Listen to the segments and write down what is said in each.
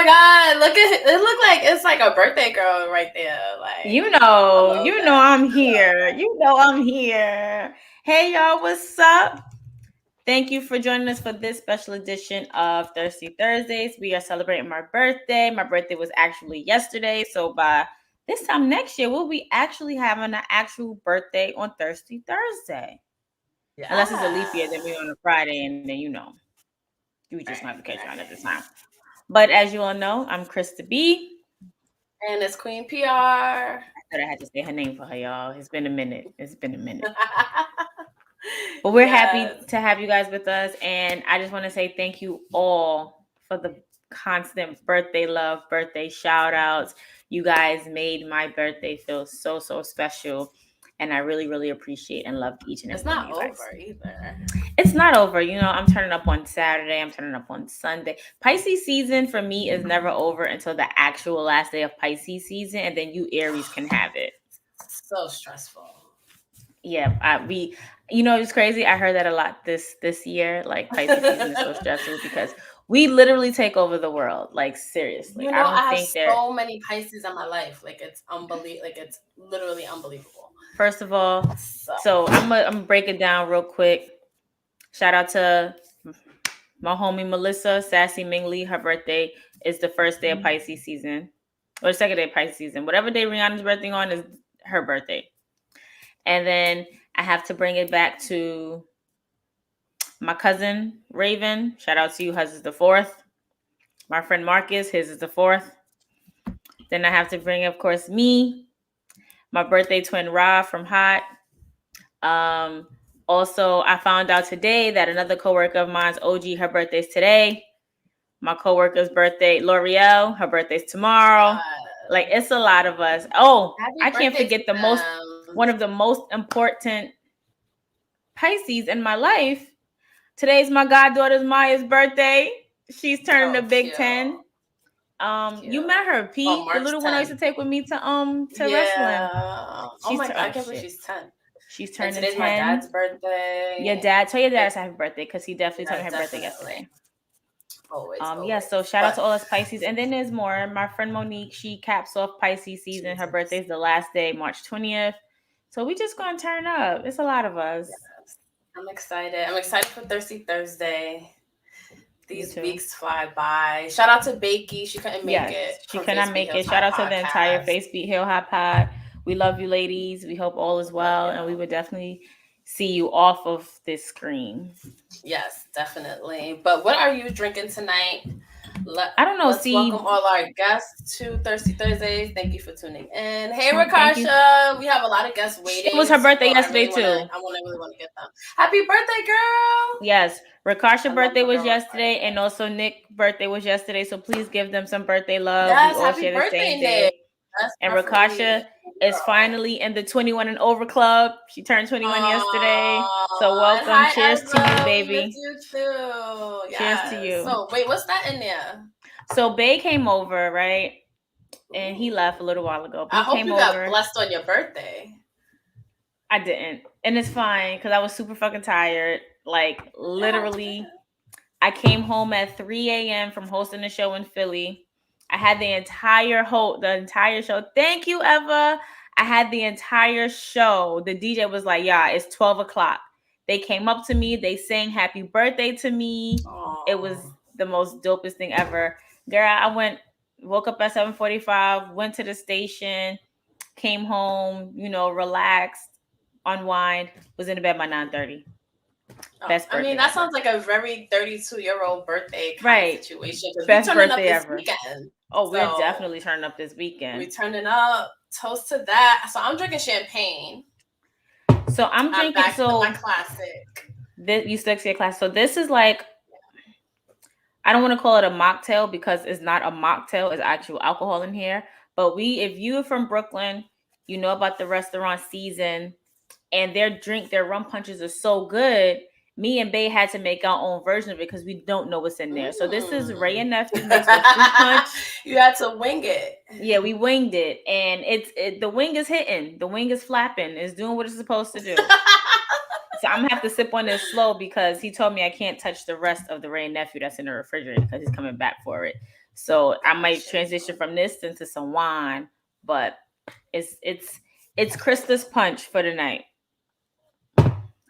my God, look at it! Look like it's like a birthday girl right there. Like I'm here. I'm here. Hey y'all, what's up? Thank you for joining us for this special edition of Thirsty Thursdays. We are celebrating my birthday. My birthday was actually yesterday, so by this time next year, we'll be actually having an actual birthday on Thirsty Thursday. Yes. Unless it's a leap year, then we're on a Friday, and then we just have to catch on at the time. But as you all know, I'm Krista B. And it's Queen PR. I thought I had to say her name for her, y'all. It's been a minute. But we're happy to have you guys with us. And I just want to say thank you all for the constant birthday love, birthday shout outs. You guys made my birthday feel so, so special. And I really, really appreciate and love each and every one of you guys. It's not over either. It's not over. I'm turning up on Saturday. I'm turning up on Sunday. Pisces season for me is never over until the actual last day of Pisces season. And then you Aries can have it. So stressful. Yeah, it's crazy. I heard that a lot this year. Like Pisces season is so stressful because we literally take over the world. Like seriously, I have so many Pisces in my life. Like it's unbelievable. Like it's literally unbelievable. First of all, so I'm gonna break it down real quick. Shout out to my homie Melissa Sassy Mingley. Her birthday is the first day of Pisces season, or the second day of Pisces season. Whatever day Rihanna's birthday on is her birthday. And then I have to bring it back to my cousin Raven. Shout out to you. Hers is the 4th. My friend Marcus, his is the 4th. Then I have to bring, of course, me. My birthday twin Ra from Hot. Also, I found out today that another coworker of mine's, OG, her birthday's today. My coworker's birthday, L'Oreal, her birthday's tomorrow. Like, it's a lot of us. Oh, I can't forget one of the most important Pisces in my life. Today's my goddaughter's Maya's birthday. She's turning the big 10. You met her, Pete, the little one I used to take with me to wrestling. Oh my God, I can't believe she's 10. She's turning 10. Today's my dad's birthday. Tell your dad it's happy birthday because he definitely told me her birthday yesterday. Always. So shout out to all us Pisces. And then there's more. My friend Monique, she caps off Pisces season. Her birthday's the last day, March 20th. So we just gonna turn up. It's a lot of us. Yes. I'm excited. I'm excited for Thirsty Thursday. These weeks fly by. Shout out to Bakey. She couldn't make it. She could not make it. Shout out to the entire Facebook Hill High Pod. We love you, ladies. We hope all is well. And we would definitely see you off of this screen. Yes, definitely. But what are you drinking tonight? I don't know. Let's welcome all our guests to Thirsty Thursdays. Thank you for tuning in. Hey, Rakasha. We have a lot of guests waiting. It was her birthday yesterday, too. I really want to get them. Happy birthday, girl. Yes. Rakasha's birthday was yesterday, and also Nick's birthday was yesterday. So please give them some birthday love. Yes, we all happy share the same day. And Rakasha is finally in the 21 and over club. She turned 21 yesterday. So welcome. Hi, cheers Ezra. to you, baby. Miss you too. Cheers to you. So wait, what's that in there? So Bay came over, right? And he left a little while ago. I hope you got blessed on your birthday. I didn't. And it's fine because I was super fucking tired. Like literally, I came home at 3 a.m. from hosting a show in Philly. I had the entire show. Thank you, Eva. I had the entire show. The DJ was like, yeah, it's 12 o'clock. They came up to me. They sang happy birthday to me. Aww. It was the most dopest thing ever. Girl, I woke up at 7:45, went to the station, came home, relaxed, unwind, was in the bed by 9:30. Best birthday. I mean, that sounds like a very 32-year-old birthday kind of situation. Best birthday ever. Weekend. Oh, we're definitely turning up this weekend. We're turning up. Toast to that. So I'm drinking champagne. So I'm drinking my classic. You stick to your classic. So this is like, I don't want to call it a mocktail because it's not a mocktail. It's actual alcohol in here. But if you're from Brooklyn, you know about the restaurant Season, and their rum punches are so good. Me and Bay had to make our own version of it because we don't know what's in there. So this is Ray and Nephew mixed with fruit punch. You had to wing it. Yeah, we winged it, and the wing is hitting. The wing is flapping. It's doing what it's supposed to do. So I'm gonna have to sip on this slow because he told me I can't touch the rest of the Ray and Nephew that's in the refrigerator because he's coming back for it. So I might transition from this into some wine, but it's Krista's punch for the night.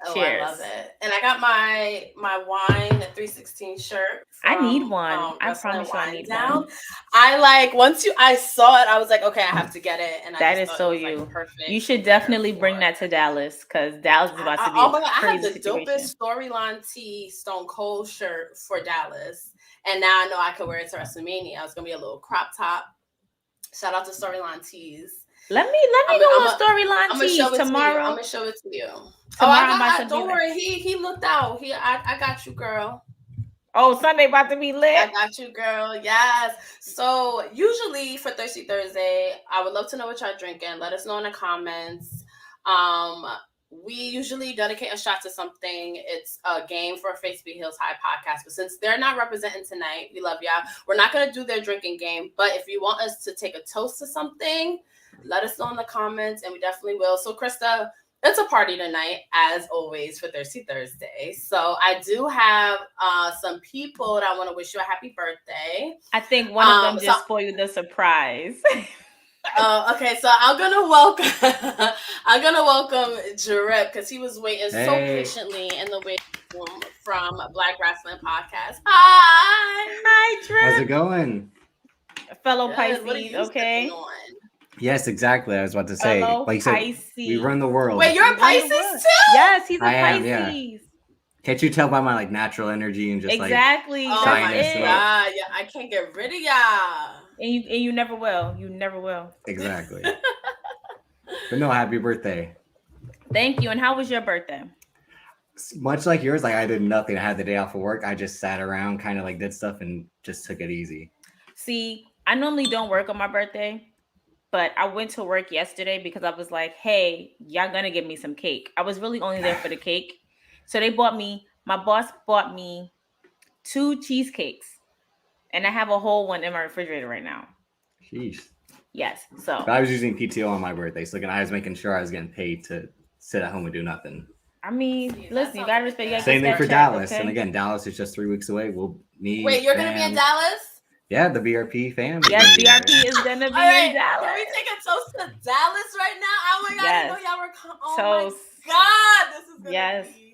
Oh, Cheers. I love it. And I got my wine 316 shirt from, I need one. I promise you I need one. Once I saw it, I was like, okay, I have to get it. And that is so you. Like, perfect. You should definitely bring that to Dallas because Dallas is about to be oh my God, crazy I have the situation. dopest Storyline T Stone Cold shirt for Dallas. And now I know I could wear it to WrestleMania. It's going to be a little crop top. Shout out to Storyline Tees. Let me go on Storyline Tees tomorrow. I'm gonna show it to you. Tomorrow, don't worry. He looked out. I got you, girl. Oh, Sunday about to be lit. I got you, girl. Yes. So usually for Thirsty Thursday, I would love to know what y'all drinking. Let us know in the comments. We usually dedicate a shot to something. It's a game for Face Be Hills High podcast. But since they're not representing tonight, we love y'all. We're not gonna do their drinking game. But if you want us to take a toast to something, let us know in the comments, and we definitely will. So, Krista, it's a party tonight, as always, for Thirsty Thursday. So, I do have some people that want to wish you a happy birthday. I think one of them just spoiled the surprise. Okay, so I'm gonna welcome Jareb because he was waiting so patiently in the waiting room from Black Wrestling Podcast. Hi, Jareb. How's it going? Fellow Pisces, okay. Yes, exactly. I was about to say, like you said, we run the world. Wait, you're a Pisces too? Yes, he's a Pisces. Am, yeah. Can't you tell by my like natural energy and just exactly. Oh my God, yeah, I can't get rid of y'all. And you never will. You never will. Exactly. But no, happy birthday. Thank you. And how was your birthday? Much like yours, like I did nothing. I had the day off of work. I just sat around, kind of like did stuff and just took it easy. See, I normally don't work on my birthday, but I went to work yesterday because I was like, hey, y'all gonna give me some cake. I was really only there for the cake. So my boss bought me 2 cheesecakes. And I have a whole one in my refrigerator right now. Jeez. Yes. So but I was using PTO on my birthday. So again, I was making sure I was getting paid to sit at home and do nothing. I mean, listen, you gotta respect. Same thing for Dallas. Okay? And again, Dallas is just 3 weeks away. Wait, you're gonna be in Dallas? Yeah, the BRP fam. Yes, BRP is gonna be in Dallas. Can we take a toast to Dallas right now? Oh my God, I know y'all were toast. My God, this is gonna be.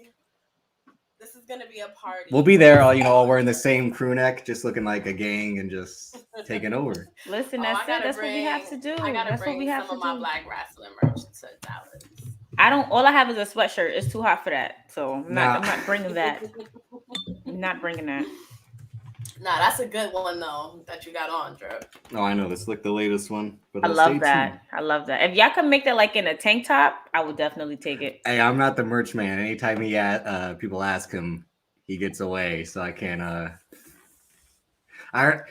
This is gonna be a party. We'll be there, all wearing the same crew neck, just looking like a gang and just taking over. Listen, that's it. That's what we have to do. That's what we have to do. Some of my Black Wrestling merch to Dallas. All I have is a sweatshirt. It's too hot for that, so I'm not bringing that. I'm not bringing that. Nah, that's a good one though that you got on, Drew. Oh, I know. That's like the latest one. I love that. I love that. If y'all can make that like in a tank top, I would definitely take it. Hey, I'm not the merch man. Anytime people ask him, he gets away. So I can't.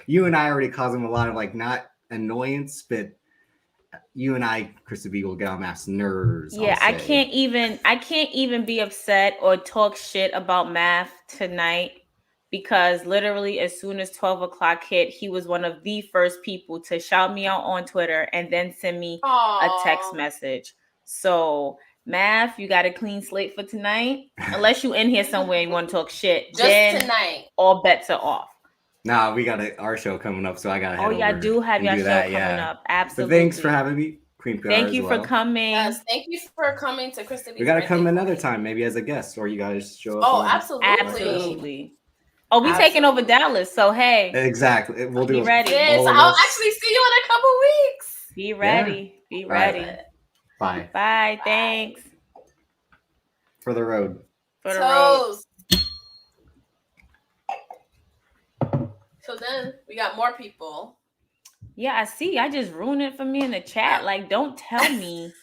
You and I already cause him a lot of like not annoyance, but you and I, Krista B, will get on Math's nerves. Yeah, I can't even be upset or talk shit about Math tonight. Because literally as soon as 12 o'clock hit, he was one of the first people to shout me out on Twitter and then send me a text message. So, Math, you got a clean slate for tonight? Unless you in here somewhere and you want to talk shit. Just then tonight. All bets are off. Nah, we got our show coming up, so I got to head over. Oh, yeah, I do have your show coming up. Absolutely. But thanks for having me. Queen PR Thank you for coming. Yes, thank you for coming to Krista B's We got to come another time, maybe as a guest, or you guys show up. Oh, absolutely. Absolutely. Oh, we taking over Dallas, so hey. Exactly. We'll do it. Be ready. Yes, I'll actually see you in a couple weeks. Be ready. Yeah. Be ready. Right. Bye. Bye. Thanks. For the road. For the road. So then we got more people. Yeah, I see. I just ruined it for me in the chat. Like, don't tell me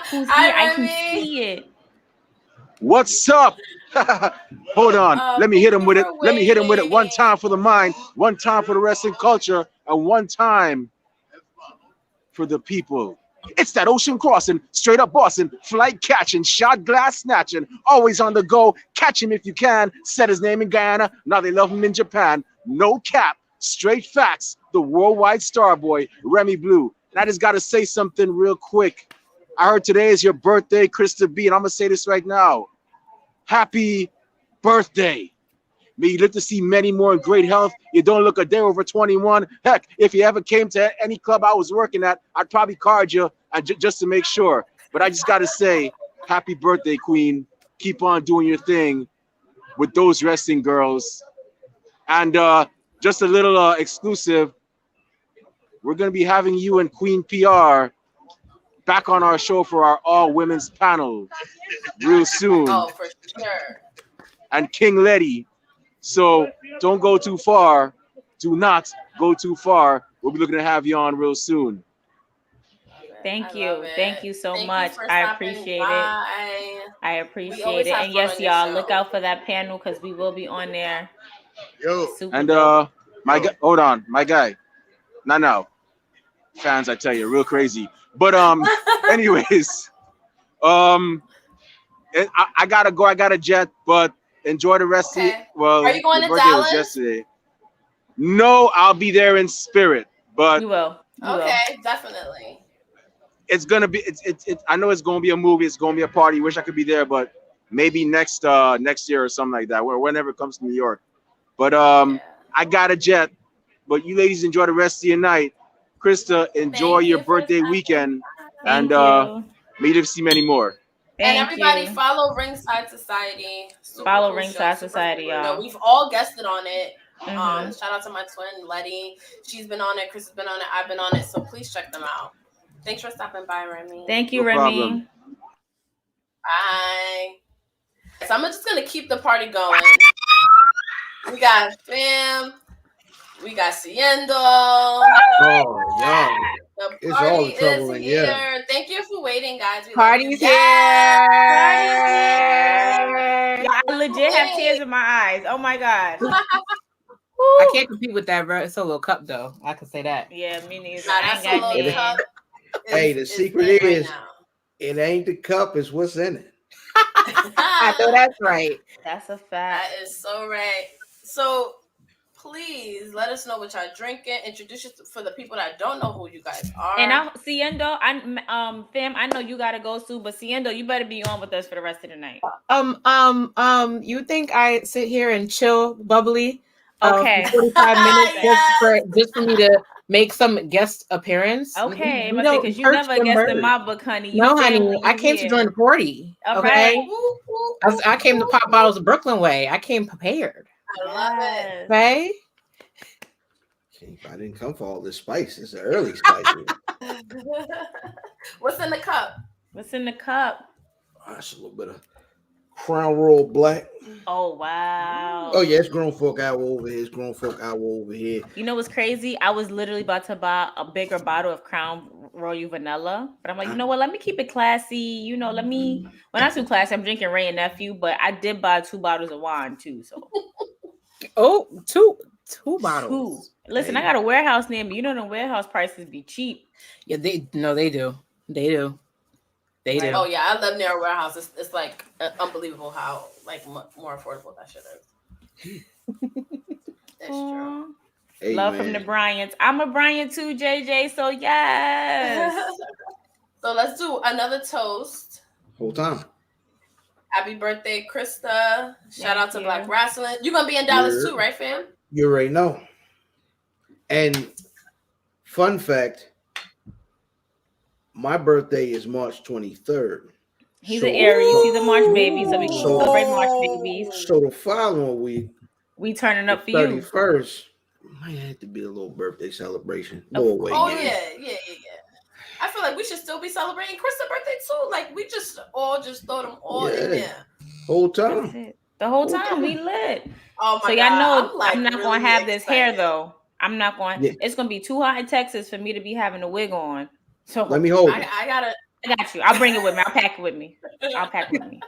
who's here. I can see it. What's up? Hold on. Let me hit him with it. Let me hit him with it one time for the mind, one time for the wrestling culture, and one time for the people. It's that ocean crossing, straight up Boston, flight catching, shot glass snatching, always on the go. Catch him if you can. Said his name in Guyana. Now they love him in Japan. No cap, straight facts. The worldwide star boy, Remy Blue. And I just got to say something real quick. I heard today is your birthday, Krista B, and I'm going to say this right now. Happy birthday. May you live to see many more in great health. You don't look a day over 21. Heck, if you ever came to any club I was working at, I'd probably card you and just to make sure. But I just got to say, happy birthday, Queen. Keep on doing your thing with those wrestling girls. And just a little exclusive, we're going to be having you and Queen PR back on our show for our all women's panel real soon. Oh, for sure. And King Letty. So don't go too far. Do not go too far. We'll be looking to have you on real soon. Thank you. Thank you so much. I appreciate it. I appreciate it. And yes, y'all, look out for that panel because we will be on there. Yo. And my guy, hold on, my guy. Not now. Fans, I tell you, real crazy. But anyways, I gotta go. I got a jet, but enjoy the rest of it. Well, are you going to Dallas? Yesterday. No, I'll be there in spirit. But you will. Definitely. It's gonna be. It's. I know it's gonna be a movie. It's gonna be a party. Wish I could be there, but maybe next year or something like that. Whenever it comes to New York. But I got a jet. But you ladies enjoy the rest of your night. Krista, enjoy your birthday weekend, and may you see many more. And everybody follow Ringside Society. Follow Ringside Society, y'all. We've all guested on it. Shout out to my twin Letty. She's been on it. Chris has been on it. I've been on it. So please check them out. Thanks for stopping by, Remy. Thank you, Remy. Problem. Bye. So I'm just gonna keep the party going. We got Fam. We got Siendo. Oh, y'all. The party is here. Thank you for waiting, guys. Party's here. I legit have tears in my eyes. Oh my God. I can't compete with that, bro. It's a little cup, though. I can say that. Yeah, me neither. That's a little cup. Hey, the secret is it ain't the cup, it's what's in it. I know that's right. That's a fact. That is so right. So please let us know what y'all drinking. Introduce us for the people that don't know who you guys are. And Siendo, Fam, I know you gotta go soon, but Siendo, you better be on with us for the rest of the night. You think I sit here and chill, bubbly? Okay. For 45 minutes just for me to make some guest appearance. Okay, because you never guessed in my book, honey. No, honey, I came to join the party. Okay, I came to pop bottles of Brooklyn way. I came prepared. I love it. Okay. I didn't come for all this spice. It's an early spice. What's in the cup? What's in the cup? That's a little bit of Crown Royal Black. Oh, wow. Oh, yeah, it's grown folk hour over here. It's grown folk hour over here. You know what's crazy? I was literally about to buy a bigger bottle of Crown Royal Vanilla, but I'm like, you know what? Let me keep it classy. You know, when I too classy, I'm drinking Ray and Nephew, but I did buy 2 bottles of wine too. So, two bottles. Listen, I got a warehouse near me. You know, the warehouse prices be cheap. Yeah, they do. They do. Oh yeah, I live near a warehouse. It's like unbelievable how like more affordable that shit is. It's true. Hey, love from the Bryants. I'm a Bryant too, JJ. So yes. So let's do another toast. Whole time. Happy birthday, Krista. Shout out to Black Wrestling. You're gonna be in Dallas too, right, fam? You already know. And fun fact. My birthday is March 23rd. He's an Aries. He's a March baby, so we can celebrate March babies. So the following week, we turning up for 31st, you. 31st, might have to be a little birthday celebration. Yeah. I feel like we should still be celebrating Krista's birthday too. Like we just throw them all in there. Whole time. The whole time we lit. Oh my God. y'all know I'm not really gonna have this hair though. I'm not going. Yeah. It's gonna be too hot in Texas for me to be having a wig on. So let me hold it. I got you. I'll bring it with me. I'll pack it with me.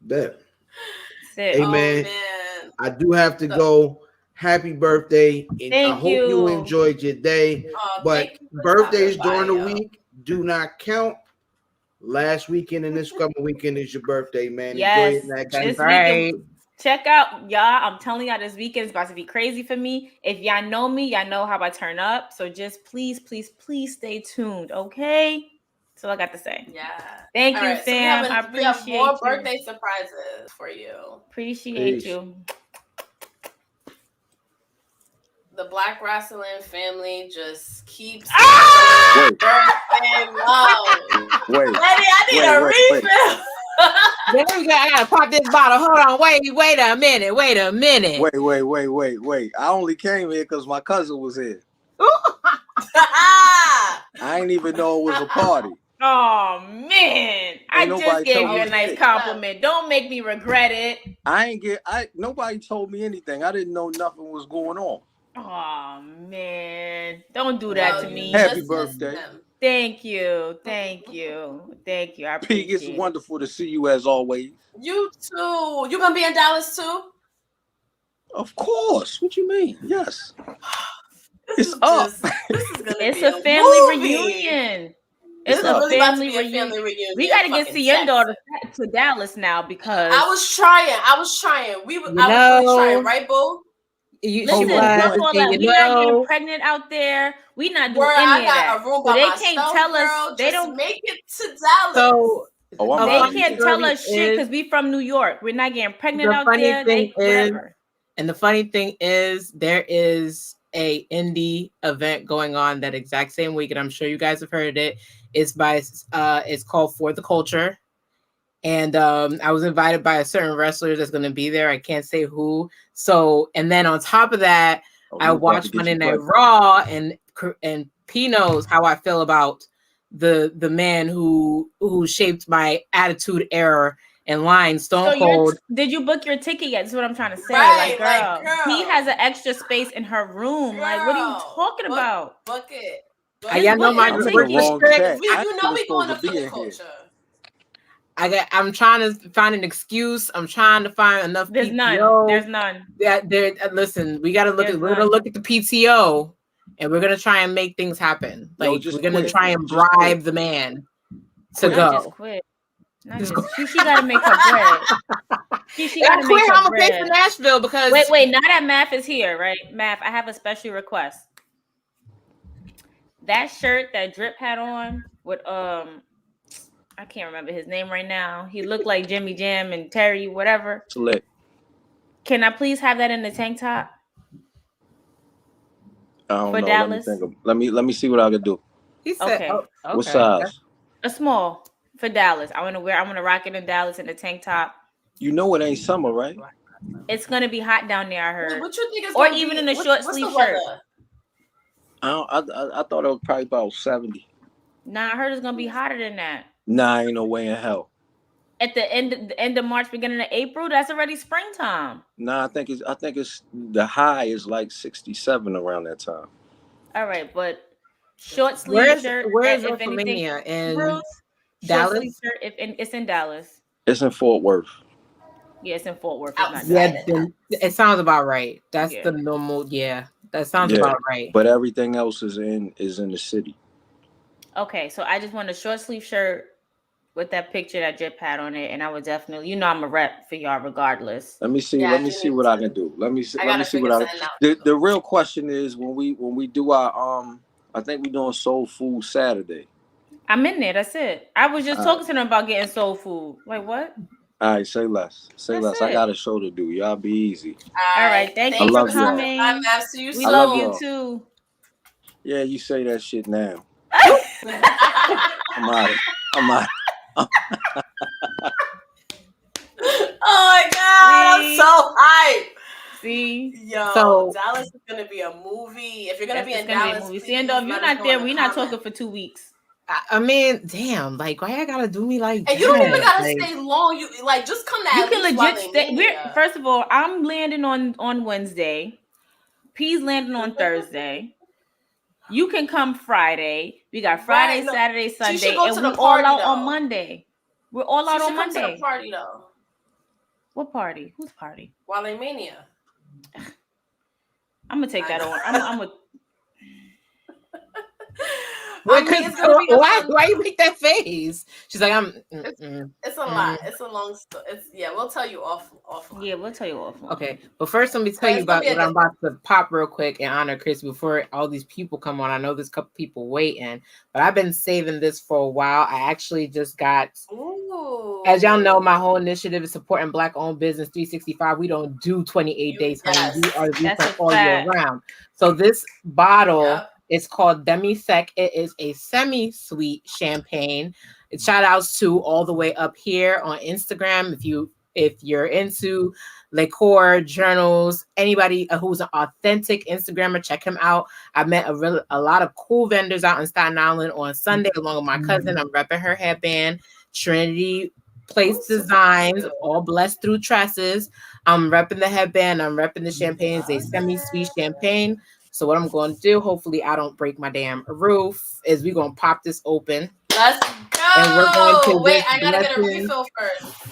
Bet. Hey man, I do have to go. Happy birthday. And I hope you enjoyed your day. But birthdays during the week do not count. Last weekend and this coming weekend is your birthday, man. Yes. Enjoy it next this weekend. Check out, y'all. I'm telling y'all, this weekend is about to be crazy for me. If y'all know me, y'all know how I turn up. So just please stay tuned, okay? That's all I got to say. Yeah. Thank you, fam. I appreciate we have more birthday surprises for you. Appreciate you. the Black wrestling family just keeps Wait. love. Wait. Lady, I need a refill. There we go. I gotta pop this bottle. Hold on. Wait a minute. Wait. I only came here because my cousin was here. I didn't even know it was a party. Oh man, I just gave you a nice compliment. Don't make me regret it. Nobody told me anything. I didn't know nothing was going on. Oh man, don't do that to me. Happy birthday. Thank you. I appreciate Pig, it's wonderful to see you as always. You too. You gonna be in Dallas too? Of course. What you mean? Yes. It's up. It's a family reunion. It's a family reunion. We got to get your daughter to Dallas now because I was trying. I was trying, right, boo? Listen, fuck all that. We not getting pregnant out there. We not doing any of that. So they can't tell us. They don't make it to Dallas. So they can't tell us shit because we from New York. We're not getting pregnant out there. Whatever. And the funny thing is, there is a indie event going on that exact same week, and I'm sure you guys have heard it. It's called For the Culture. And I was invited by a certain wrestler that's going to be there. I can't say who. So, and then on top of that, I watched Monday Night Raw, and P knows how I feel about the man who shaped my attitude era and line, Stone Cold. Did you book your ticket yet? That's what I'm trying to say. Right, girl, he has an extra space in her room. Girl, what are you talking about? Book it. Y'all know my you know we going to the culture. I'm trying to find an excuse. I'm trying to find enough. There's PTO. There's none. Listen, we got to look at. We're gonna look at the PTO, and we're gonna try and make things happen. Like we're gonna try and bribe the man to go. Just quit. She got to make her bread. She got to make her I'm bread. gonna pay for Nashville because wait. Now that Math is here, right? Math, I have a special request. That shirt that Drip had on with I can't remember his name right now. He looked like Jimmy Jam and Terry, whatever. Select. Can I please have that in the tank top? I don't know. Dallas? Let me see what I can do. He said, okay. What size? A small for Dallas. I want to rock it in Dallas in the tank top. You know it ain't summer, right? It's gonna be hot down there. I heard. What you think is or even in a short sleeve shirt. I thought it was probably about 70. Nah, I heard it's gonna be hotter than that. Nah, ain't no way in hell. At the end of March, beginning of April, that's already springtime. Nah, I think it's the high is like 67 around that time. All right, but short sleeve shirt. Where's WrestleMania in Dallas? Shirt, it's in Dallas. It's in Fort Worth. Yeah, it's in Fort Worth. It's not it sounds about right. That's the normal. Yeah, that sounds about right. But everything else is in the city. Okay, so I just want a short sleeve shirt with that picture that Drip had on it, and I would definitely, I'm a rep for y'all regardless. Let me see. Let me see what I can do. Let me see what I. The real question is when we do our I think we're doing Soul Food Saturday. I'm in there. That's it. I was just talking to them about getting soul food. Like what? All right, say less. Say less. I got a show to do. Y'all be easy. All right. Thank you for coming. We love you too. Yeah, you say that shit now. I'm out. Oh my God, I'm so hyped. See? Yo, Dallas is gonna be a movie. If you're gonna be in Dallas, Sando, if you're not there, we're not talking for 2 weeks. I mean, damn, like why I gotta do me like and you don't even gotta stay long. You just come to. You can legit stay. First of all, I'm landing on Wednesday. P's landing on Thursday. You can come Friday. We got Friday, Saturday, Sunday, and we're all out on Monday. We're all out on Monday. Come to the party though. What party? Whose party? Wale Mania. I'm gonna take that on. I'm gonna. Why you make that face? She's like, It's a lot. It's a long story. We'll tell you offline. Yeah, we'll tell you offline. Okay, but first let me tell you about what I'm about to pop real quick in honor of Chris before all these people come on. I know there's a couple people waiting, but I've been saving this for a while. I actually just got As y'all know, my whole initiative is supporting Black-owned business 365. We don't do 28 days, honey. Yes. We are That's all year round. So this bottle is called Demi Sec. It is a semi-sweet champagne. Shout outs to all the way up here on Instagram. If you're into liqueur journals, anybody who's an authentic Instagrammer, check him out. I met a lot of cool vendors out in Staten Island on Sunday along with my cousin. I'm repping her headband, Trinity Place Designs, all blessed through tresses. I'm repping the headband. I'm repping the champagne. It's a semi-sweet champagne. So what I'm going to do, hopefully I don't break my damn roof, is we're going to pop this open. Let's go. And we're going to wait, I got to get a refill first.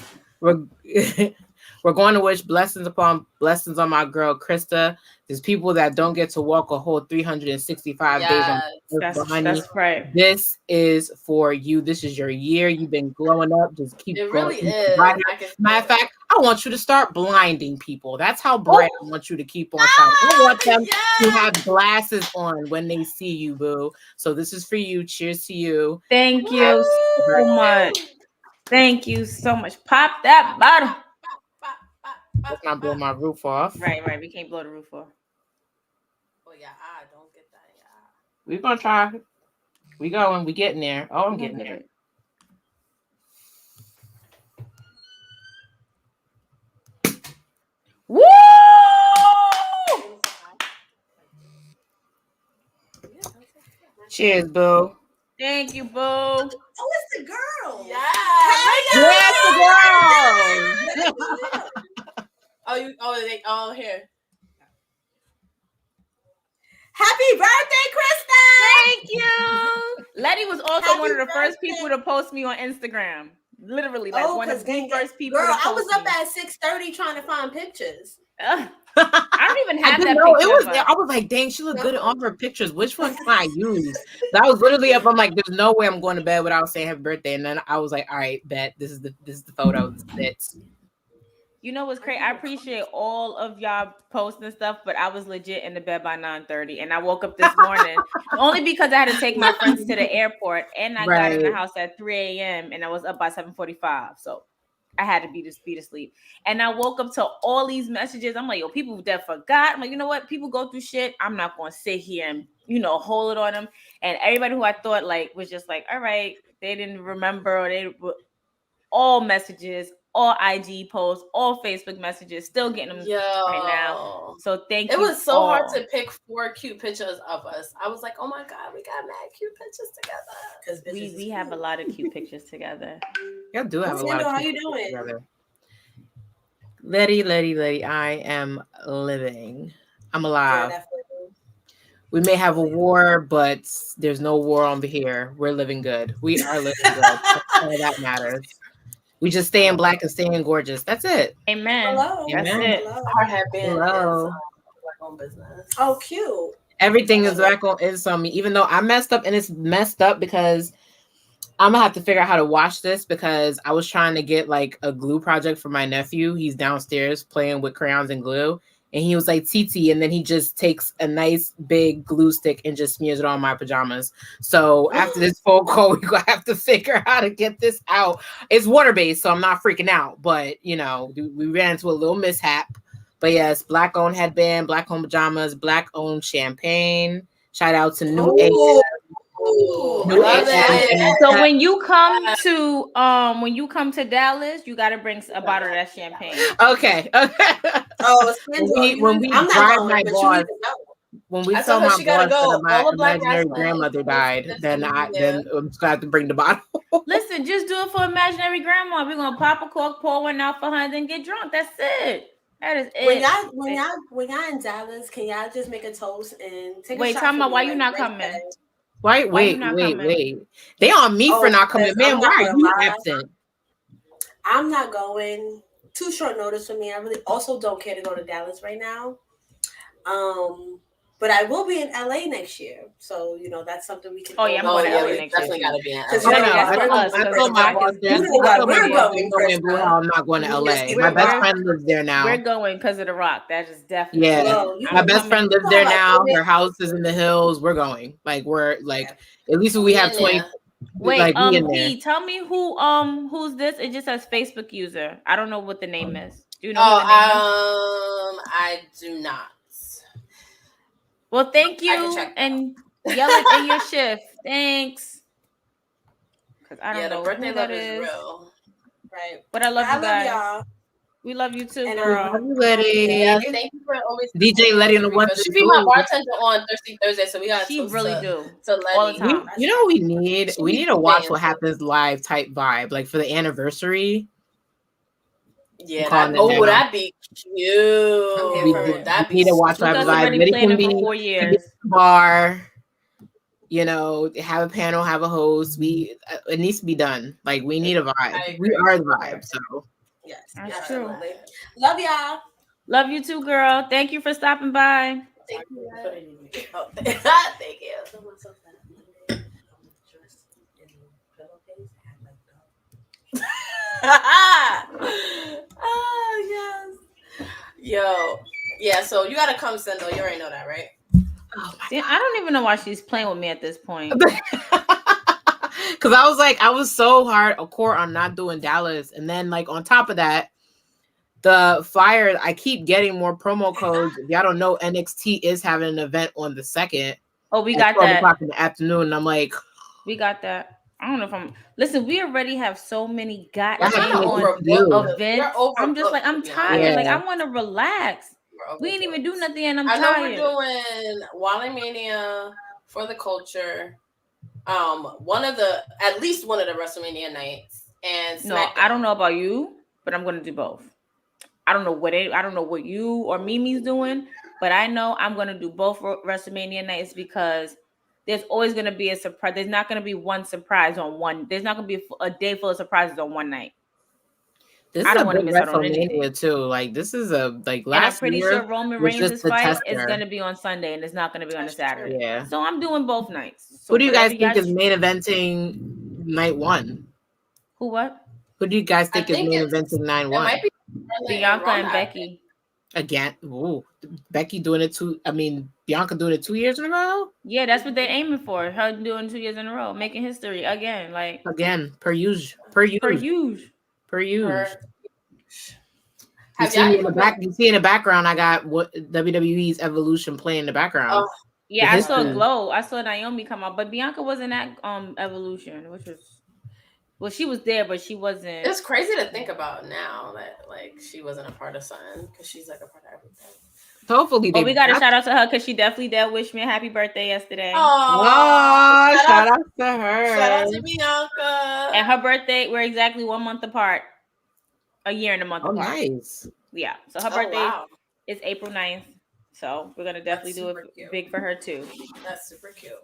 We're going to wish blessings upon blessings on my girl Krista. There's people that don't get to walk a whole 365 days on earth, honey. That's right. This is for you. This is your year. You've been growing up. Just keep it growing. Really is. Matter of fact, I want you to start blinding people. That's how bright I want you to keep on shining. I want them to have glasses on when they see you, boo. So this is for you. Cheers to you. Thank you so much. Thank you so much. Pop that bottle. Let's not blow my roof off. Right. We can't blow the roof off. Oh yeah, I don't get that. Yeah. We're gonna try. We going. We getting there. Oh, I'm getting there. Woo! Cheers, boo. Thank you, boo. Oh, it's the girl. Yeah. Yes, the girl. Here. Happy birthday, Krista! Thank you. Letty was also one of the first people to post me on Instagram. Literally, like one of the first people. Girl, to post I was up me. at 6:30 trying to find pictures. I don't even have that know. picture. I was like, dang, she looked good on her pictures. Which one can I use? I was literally up. I'm like, there's no way I'm going to bed without saying happy birthday. And then I was like, all right, bet this is the photo. You know what's crazy? I appreciate all of y'all posting and stuff, but I was legit in the bed by 9:30, and I woke up this morning only because I had to take my friends to the airport, and I got in the house at 3 a.m. and I was up by 7:45, so I had to be to sleep. And I woke up to all these messages. I'm like, yo, people that forgot. I'm like, you know what? People go through shit. I'm not going to sit here and hold it on them. And everybody who I thought like was just like, all right, they didn't remember, or they were all messages. All IG posts, all Facebook messages, still getting them right now. So thank you. It was so hard to pick 4 cute pictures of us. I was like, oh my God, we got mad cute pictures together. Because we have a lot of cute pictures together. Y'all do have a lot of how cute you doing? Together. Letty, I am living. I'm alive. We may have a war, but there's no war over here. We're living good. We are living good. That's all that matters. We just stay in black and stay in gorgeous. That's it. Amen. Hello. That's Amen. it. Our headband Hello. Black-owned business. Oh, cute. Everything is back on is on me, even though I messed up, and it's messed up because I'm gonna have to figure out how to wash this because I was trying to get like a glue project for my nephew. He's downstairs playing with crayons and glue. And he was like, TT, and then he just takes a nice big glue stick and just smears it on my pajamas. So after this phone call, we're going to have to figure out how to get this out. It's water-based, so I'm not freaking out. But, we ran into a little mishap. But yes, Black-owned headband, Black-owned pajamas, Black-owned champagne. Shout out to New Age. So when you come to Dallas, you gotta bring a bottle of that champagne. Okay. Oh, when we drive my boss, when we tell my boss that my imaginary grandmother died, then I'm just gonna have to bring the bottle. Listen, just do it for imaginary grandma. We're gonna pop a cork, pour one out for her, and then get drunk. That's it. That is it. When y'all in Dallas, can y'all just make a toast and take a shot? Wait, tell me why you not coming? Wait. They on me for not coming. Man, why are you absent? I'm not going. Too short notice for me. I really also don't care to go to Dallas right now. But I will be in LA next year. So, that's something we can I'm going to LA next year. Definitely got to be in LA. I'm not going to LA. My best friend lives there now. We're going because of The Rock. That is definitely. Yeah. My best friend lives there now. Her house is in the hills. We're going. At least we have Wait, P, tell me who's this? It just says Facebook user. I don't know what the name is. Do you know who the name is? I do not. Well, thank you, and yell it in your shift. Thanks. Because I don't know who that is. Real. Right. But I love you guys. Y'all. We love you too, And girl. Love you, Letty. Yes, thank you for always DJ Letty on the one. She be my bartender on Thirsty Thursday, so we got. She really do to Letty. all the time. You know what we need? We need to watch what happens live type vibe, like for the anniversary. Yeah, that'd be cute. That'd be. Need to watch what happens live. Letty can be for 4 years. Bar. You know, have a panel, have a host. It needs to be done. Like we need a vibe. We are the vibe. So yes, that's true. Love y'all. Love you too, girl. Thank you for stopping by. Thank you. Thank you. Oh yes. Yo. Yeah, so you gotta come, Sendo. You already know that, right? Oh my God. I don't even know why she's playing with me at this point. Because I was so hardcore on not doing Dallas. And then like on top of that, the flyer, I keep getting more promo codes. If y'all don't know, NXT is having an event on the 2nd. Oh, we got that. 12 o'clock in the afternoon. And I'm like, we got that. I don't know if I'm. Listen, we already have so many events. I'm just like, I'm tired. Yeah. Like, I want to relax. We ain't even do nothing, and I'm tired. I know we're doing Wally Mania for the culture. At least one of the WrestleMania nights, and SmackDown. No, I don't know about you, but I'm gonna do both. I don't know what you or Mimi's doing, but I know I'm gonna do both WrestleMania nights because there's always gonna be a surprise. There's not gonna be one surprise on one. There's not gonna be a day full of surprises on one night. I don't want to miss out on anything too. Like this is a like last. And I'm pretty sure Roman Reigns' fight is gonna be on Sunday, and it's not gonna be on a Saturday. Yeah. So I'm doing both nights. So who do you guys think is main eventing night one? Who what? Who do you guys think is main eventing night one? Might be Bianca and Becky. Again, ooh, Becky doing it Bianca doing it 2 years in a row. Yeah, that's what they're aiming for. Her doing 2 years in a row, making history again. Like per usual. You see in the background, I got what WWE's Evolution playing in the background. Oh, yeah, I saw Glow. I saw Naomi come out, but Bianca wasn't at Evolution, which was. Well, she was there, but she wasn't. It's crazy to think about now that like she wasn't a part of something because she's like a part of everything. Hopefully, we got to shout out to her because she definitely did wish me a happy birthday yesterday. Oh, shout out to her! Shout out to Bianca. And her birthday, we're exactly 1 month apart, a year and a month apart. Nice. Yeah, so her birthday is April 9th. So we're gonna definitely do it big for her too. That's super cute.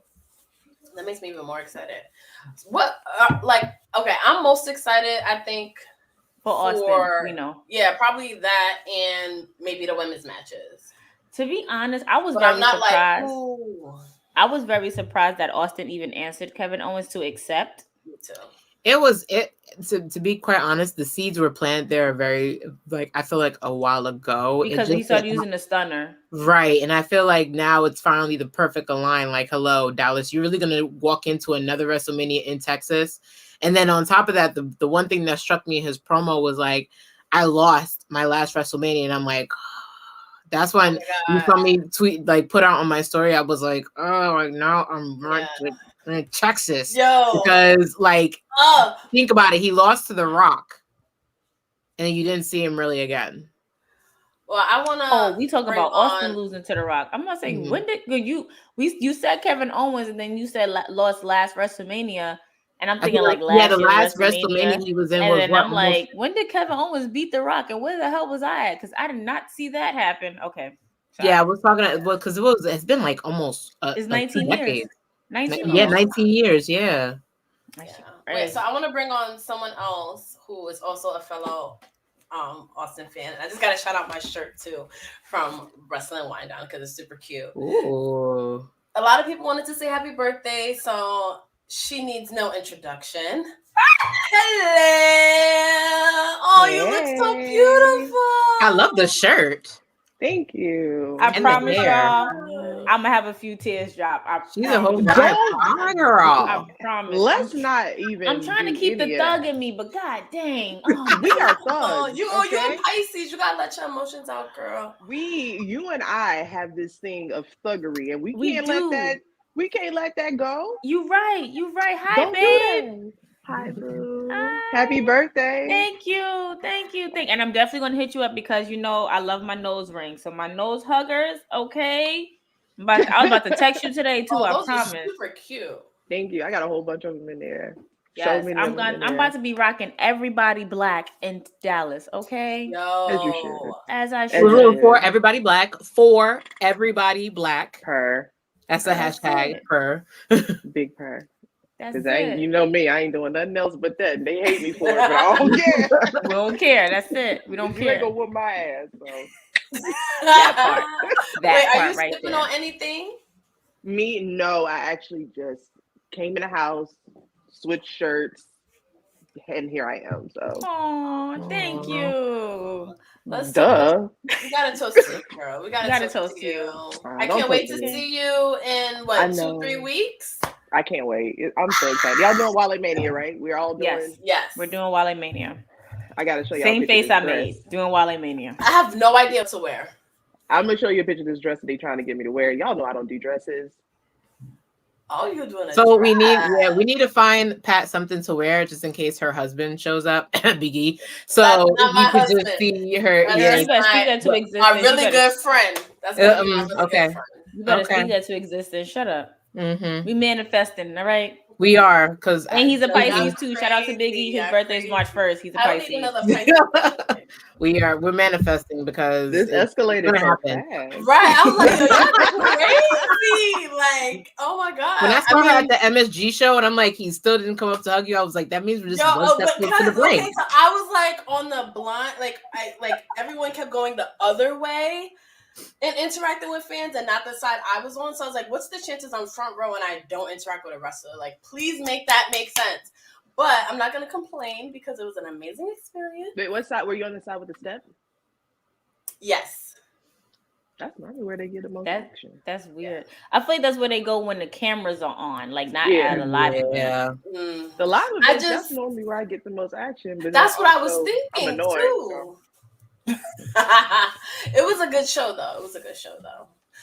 That makes me even more excited. What, okay, I'm most excited, I think, for Austin, Yeah, probably that and maybe the women's matches. To be honest, I was very surprised. I was very surprised that Austin even answered Kevin Owens to accept. Me too. To be quite honest, the seeds were planted there very I feel like a while ago. Because he started using the stunner. Right. And I feel like now it's finally the perfect align. Like, hello, Dallas, you're really gonna walk into another WrestleMania in Texas. And then on top of that, the one thing that struck me in his promo was like, I lost my last WrestleMania, and I'm like, that's when you saw me put out on my story. I was like, oh, now I'm right in Texas. Because think about it, he lost to The Rock, and you didn't see him really again. Well, I wanna. We talk about Austin losing to The Rock. I'm not saying when did you said Kevin Owens, and then you said lost last WrestleMania, and I'm thinking the last WrestleMania he was in. And then I'm like, when did Kevin Owens beat The Rock, and where the hell was I at? Because I did not see that happen. Okay. Sorry. Yeah, I was talking because it's been almost it's 19 years. 19 years. 19 years. Yeah. Wait, so I want to bring on someone else who is also a fellow Austin fan. I just gotta shout out my shirt too from Wrestling Wind Down because it's super cute. Ooh. A lot of people wanted to say happy birthday, so she needs no introduction. Hello. Oh, you look so beautiful. I love the shirt. Thank you. I promise y'all, I'm gonna have a few tears drop. She's a whole girl. I promise. Let's not even. I'm trying to keep the thug in me, but god dang, we are thugs. You're a Pisces. You gotta let your emotions out, girl. You and I have this thing of thuggery, and we can't let that go. You right. Hi, babe. Hi, boo. Happy birthday. Thank you. And I'm definitely gonna hit you up because you know I love my nose ring. So my nose huggers, okay. I was about to text you today too. I promise. Are super cute. Thank you. I got a whole bunch of them in there. Yes, I'm about to be rocking everybody black in Dallas, okay? Yo. As you should. As I should. We're rooting for everybody black. For everybody black. Purr. That's the hashtag. Purr. Big purr. That's it. You know me, I ain't doing nothing else but that. They hate me for it, but I don't care. We don't care. That's it. We don't care. You ain't gonna whoop my ass. So. That part. Wait, are you sipping on anything? Me, no. I actually just came in the house, switched shirts, and here I am. So. Oh, thank you. Duh. We gotta toast you, girl. We gotta toast you. I can't wait to see you in 2-3 weeks. I can't wait. I'm so excited. Y'all doing Wale Mania, right? We're all doing. Yes. We're doing Wale Mania. I gotta show you. Same face I made doing Wale Mania. I have no idea what to wear. I'm gonna show you a picture of this dress that they trying to get me to wear. Y'all know I don't do dresses. Oh, you're doing it. So we need to find Pat something to wear just in case her husband shows up, Biggie. So you could just see her. You better speak that to existence. A really good friend. That's okay. You better speak that to existence. Shut up. We manifesting, all right? We are, because and he's a Pisces too. Shout out to Biggie. His birthday is March 1st. He's a Pisces. We're manifesting because this escalated so fast. Right. I was like, yo, crazy. Like, oh my God. When I saw her at the MSG show and I'm like, he still didn't come up to hug you, I was like, that means we're just one step closer to the break. So I was like on the blind, like everyone kept going the other way and interacting with fans and not the side I was on. So I was like, what's the chances I'm front row and I don't interact with a wrestler? Like, please make that make sense. But I'm not going to complain because it was an amazing experience. Wait, what side? Were you on the side with the step? Yes. That's normally where they get the most action. That's weird. I feel like that's where they go when the cameras are on, like not at a live event. The live event, that's normally where I get the most action. But that's what I was thinking I'm annoyed, too. It was a good show though.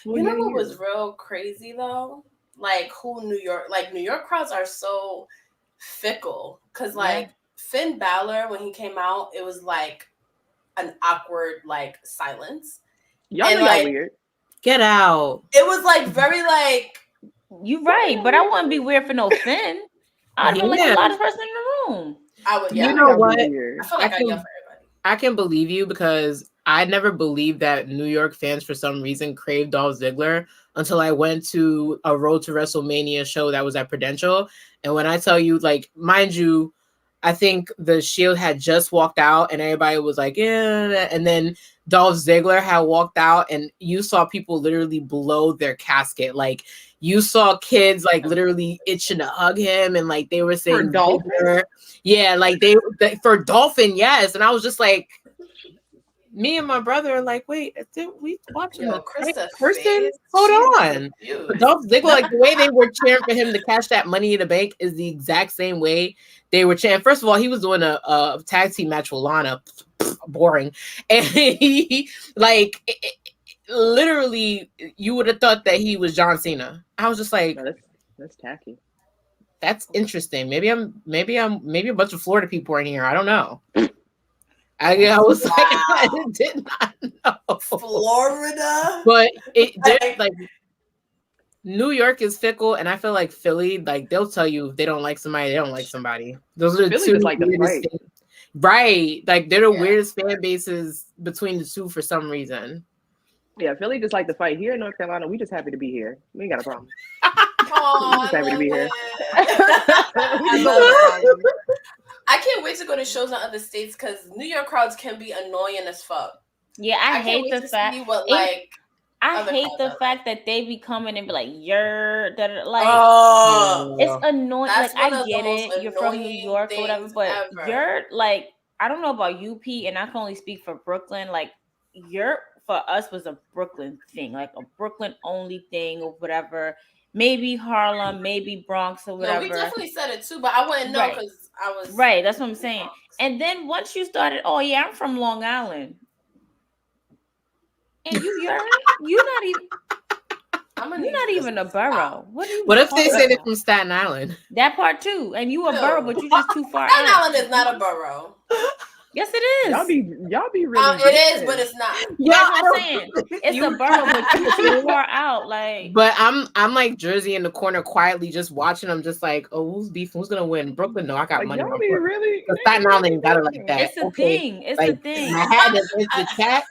Well, you know what was real crazy though? Like New York crowds are so fickle. Cause like Finn Balor, when he came out, it was like an awkward like silence. Y'all know like, weird. Get out. It was like very like you right, but I wouldn't be weird for no Finn. I'd feel like a lot of person in the room. I would. You know what? I feel like I yell for everybody. I can believe you because I never believed that New York fans for some reason craved Dolph Ziggler until I went to a Road to WrestleMania show that was at Prudential. And when I tell you, like, mind you, I think the Shield had just walked out and everybody was like, yeah. And then Dolph Ziggler had walked out and you saw people literally blow their casket. Like you saw kids like literally itching to hug him and like they were saying, for Dolphin? Yeah, like for Dolphin, yes. And I was just like, me and my brother are like, wait, did we watch the right person? Hold on. Dolph Ziggler, like the way they were cheering for him to cash that money in the bank is the exact same way they were cheering. First of all, he was doing a tag team match with Lana. Boring. And he, like, literally, you would have thought that he was John Cena. I was just like, no, that's tacky. That's interesting. Maybe a bunch of Florida people are in here. I don't know. I was like, I did not know. Florida, but like New York is fickle, and I feel like Philly, like they'll tell you if they don't like somebody, they don't like somebody. Those are the two like weirdest things. Right? Like they're the weirdest fan bases between the two for some reason. Yeah, Philly just like to fight. Here in North Carolina, we just happy to be here. We ain't got a problem. Oh, we just happy to be here. I can't wait to go to shows in other states because New York crowds can be annoying as fuck. Yeah, I hate the fact. I hate the fact that they be coming and be like, "You're like." It's annoying. Like I get it, you're from New York or whatever, but you're like, I don't know about UP, and I can only speak for Brooklyn. Like Europe for us was a Brooklyn thing, like a Brooklyn only thing or whatever. Maybe Harlem, maybe Bronx or whatever. No, we definitely said it too, but I wouldn't know because I was right. That's what I'm saying. And then once you started, oh yeah, I'm from Long Island, and you're not even. You're not even a borough. What if they say they're from Staten Island? That part too, and you a borough, but you just too far. Staten Island is not a borough. Yes, it is. Y'all be really. It is, but it's not. Yeah, I'm saying it's a borough, but you too far out. Like, but I'm like Jersey in the corner, quietly just watching them, just like, oh, who's beefing? Who's gonna win? Brooklyn? No, I got money. Y'all be really. Staten Island got it like that. It's a thing. It's a thing. Manhattan is the chat.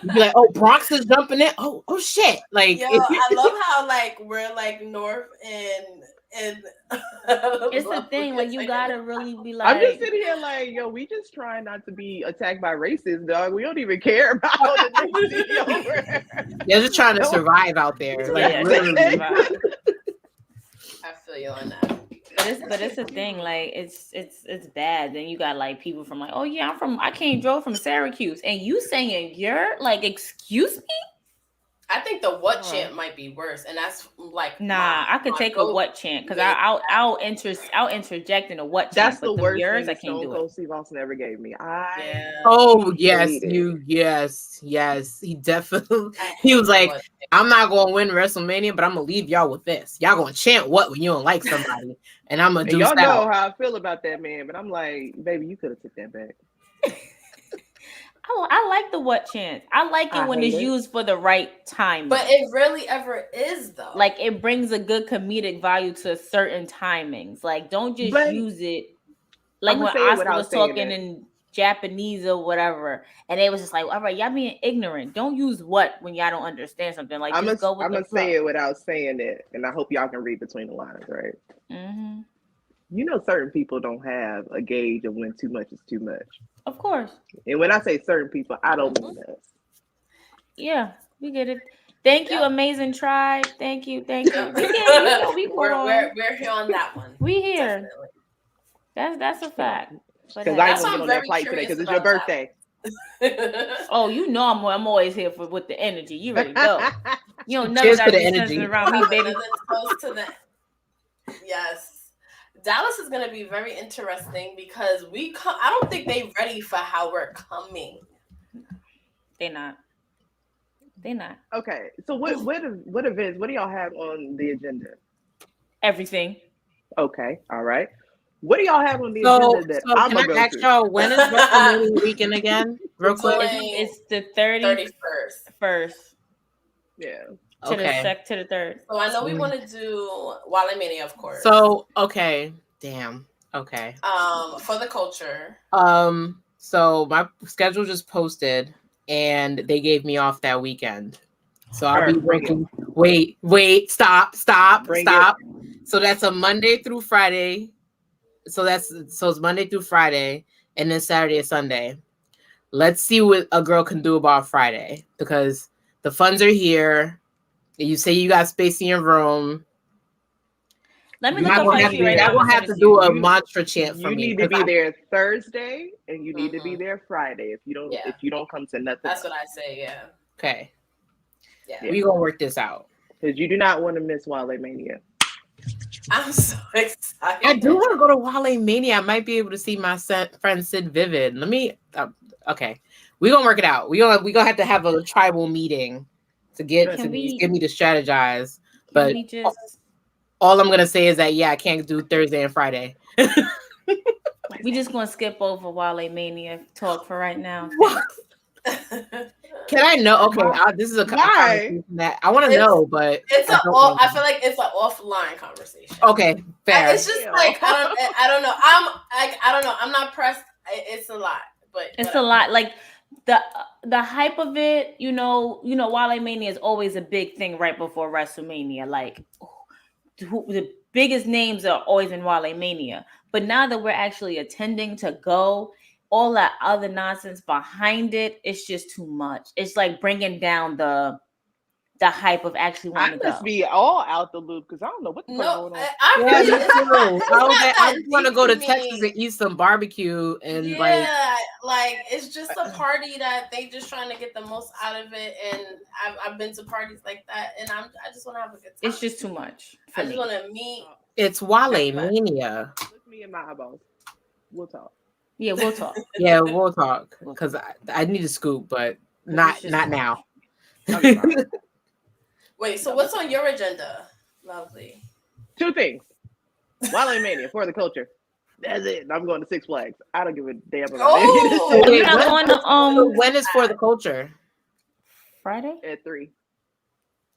You be like, oh, Bronx is jumping in. Oh shit! Like, yo, I love how like we're like north and it's the thing. Like, you gotta really be like. I'm just sitting here like, yo, we just trying not to be attacked by racists, dog. We don't even care about the They're just trying to survive out there. Like, literally. I feel you on that. But it's a thing. Like, it's bad. Then you got like people from like, oh yeah, I came drove from Syracuse, and you saying you're like, excuse me. I think the what chant might be worse, and that's like I could take a what chant because I'll interject in a what chant. That's the worst yours, thing I can't Stone do Cold it. Steve Austin ever gave me. Oh yes, yes. He definitely. He was like, I'm not going to win WrestleMania, but I'm gonna leave y'all with this. Y'all gonna chant what when you don't like somebody, and I'm gonna do. Y'all know how I feel about that man, but I'm like, baby, you could have took that back. I like the what chant. I like it when it's used for the right time. But it really ever is though. Like, it brings a good comedic value to certain timings. Like, don't just use it. Like when Oscar was talking in Japanese or whatever, and they was just like, all right, y'all being ignorant. Don't use what when y'all don't understand something. Like, I'm just go with the flow. I'm gonna say it without saying it, and I hope y'all can read between the lines, right? Mm-hmm. You know, certain people don't have a gauge of when too much is too much. Of course. And when I say certain people, I don't mean us. Yeah, we get it. Thank you, amazing tribe. Thank you. We're here on that one. We here. Definitely. That's a fact. Because I ain't gonna get on that flight today because it's your birthday. Oh, you know I'm always here with the energy. You ready to go? You don't never got the energy around me, baby. Yes. Dallas is going to be very interesting because I don't think they're ready for how we're coming. They're not. Okay. So what events, what do y'all have on the agenda? Everything. Okay. All right. What do y'all have on the agenda that I'm going to go to? Y'all, when is WrestleMania weekend again? Real quick. It's the 31st. Yeah. To the 3rd. So I know we want to do Wale Mania, of course. So damn. Okay. For the culture. So my schedule just posted, and they gave me off that weekend. So I'll be working. Wait, stop. So that's a Monday through Friday. So it's Monday through Friday, and then Saturday and Sunday. Let's see what a girl can do about Friday, because the funds are here. You say you got space in your room. Let me look up right now. I will have to do a mantra chant for me. You need to be there Thursday, and you need to be there Friday. If you don't come to nothing, that's what I say. Yeah. Okay. Yeah. We gonna work this out because you do not want to miss Wale Mania. I'm so excited. I do want to go to Wale Mania. I might be able to see my friend Sid Vivid. Let me. Okay, we gonna work it out. We gonna have to have a tribal meeting to get to get me to strategize. But all I'm gonna say is that I can't do Thursday and Friday. We just gonna skip over Wale Mania talk for right now. Can I know? Okay, this is a conversation that I want to know, but I feel like it's an offline conversation. Okay, fair. It's just like I don't know. I don't know. I'm not pressed. It's a lot, but it's a lot. Like the hype of it, Wale Mania is always a big thing right before WrestleMania. Like the biggest names are always in Wale Mania. But now that we're actually attending to go, all that other nonsense behind it, it's just too much. It's like bringing down the the hype of actually I wanting to must go. be all out the loop because I don't know what the fuck going on. I want to go to Texas and eat some barbecue and like it's just a party that they just trying to get the most out of it. And I've been to parties like that, and I just want to have a good time. It's just too much. I just want to meet. It's Wale Mania. Look me in my eyeballs. We'll talk. Yeah, we'll talk. Yeah, we'll talk because I need a scoop, but not now. Wait, so what's on your agenda? Lovely. 2 things. Wale Mania for the culture. That's it. I'm going to Six Flags. I don't give a damn about when is for the culture? Friday at 3.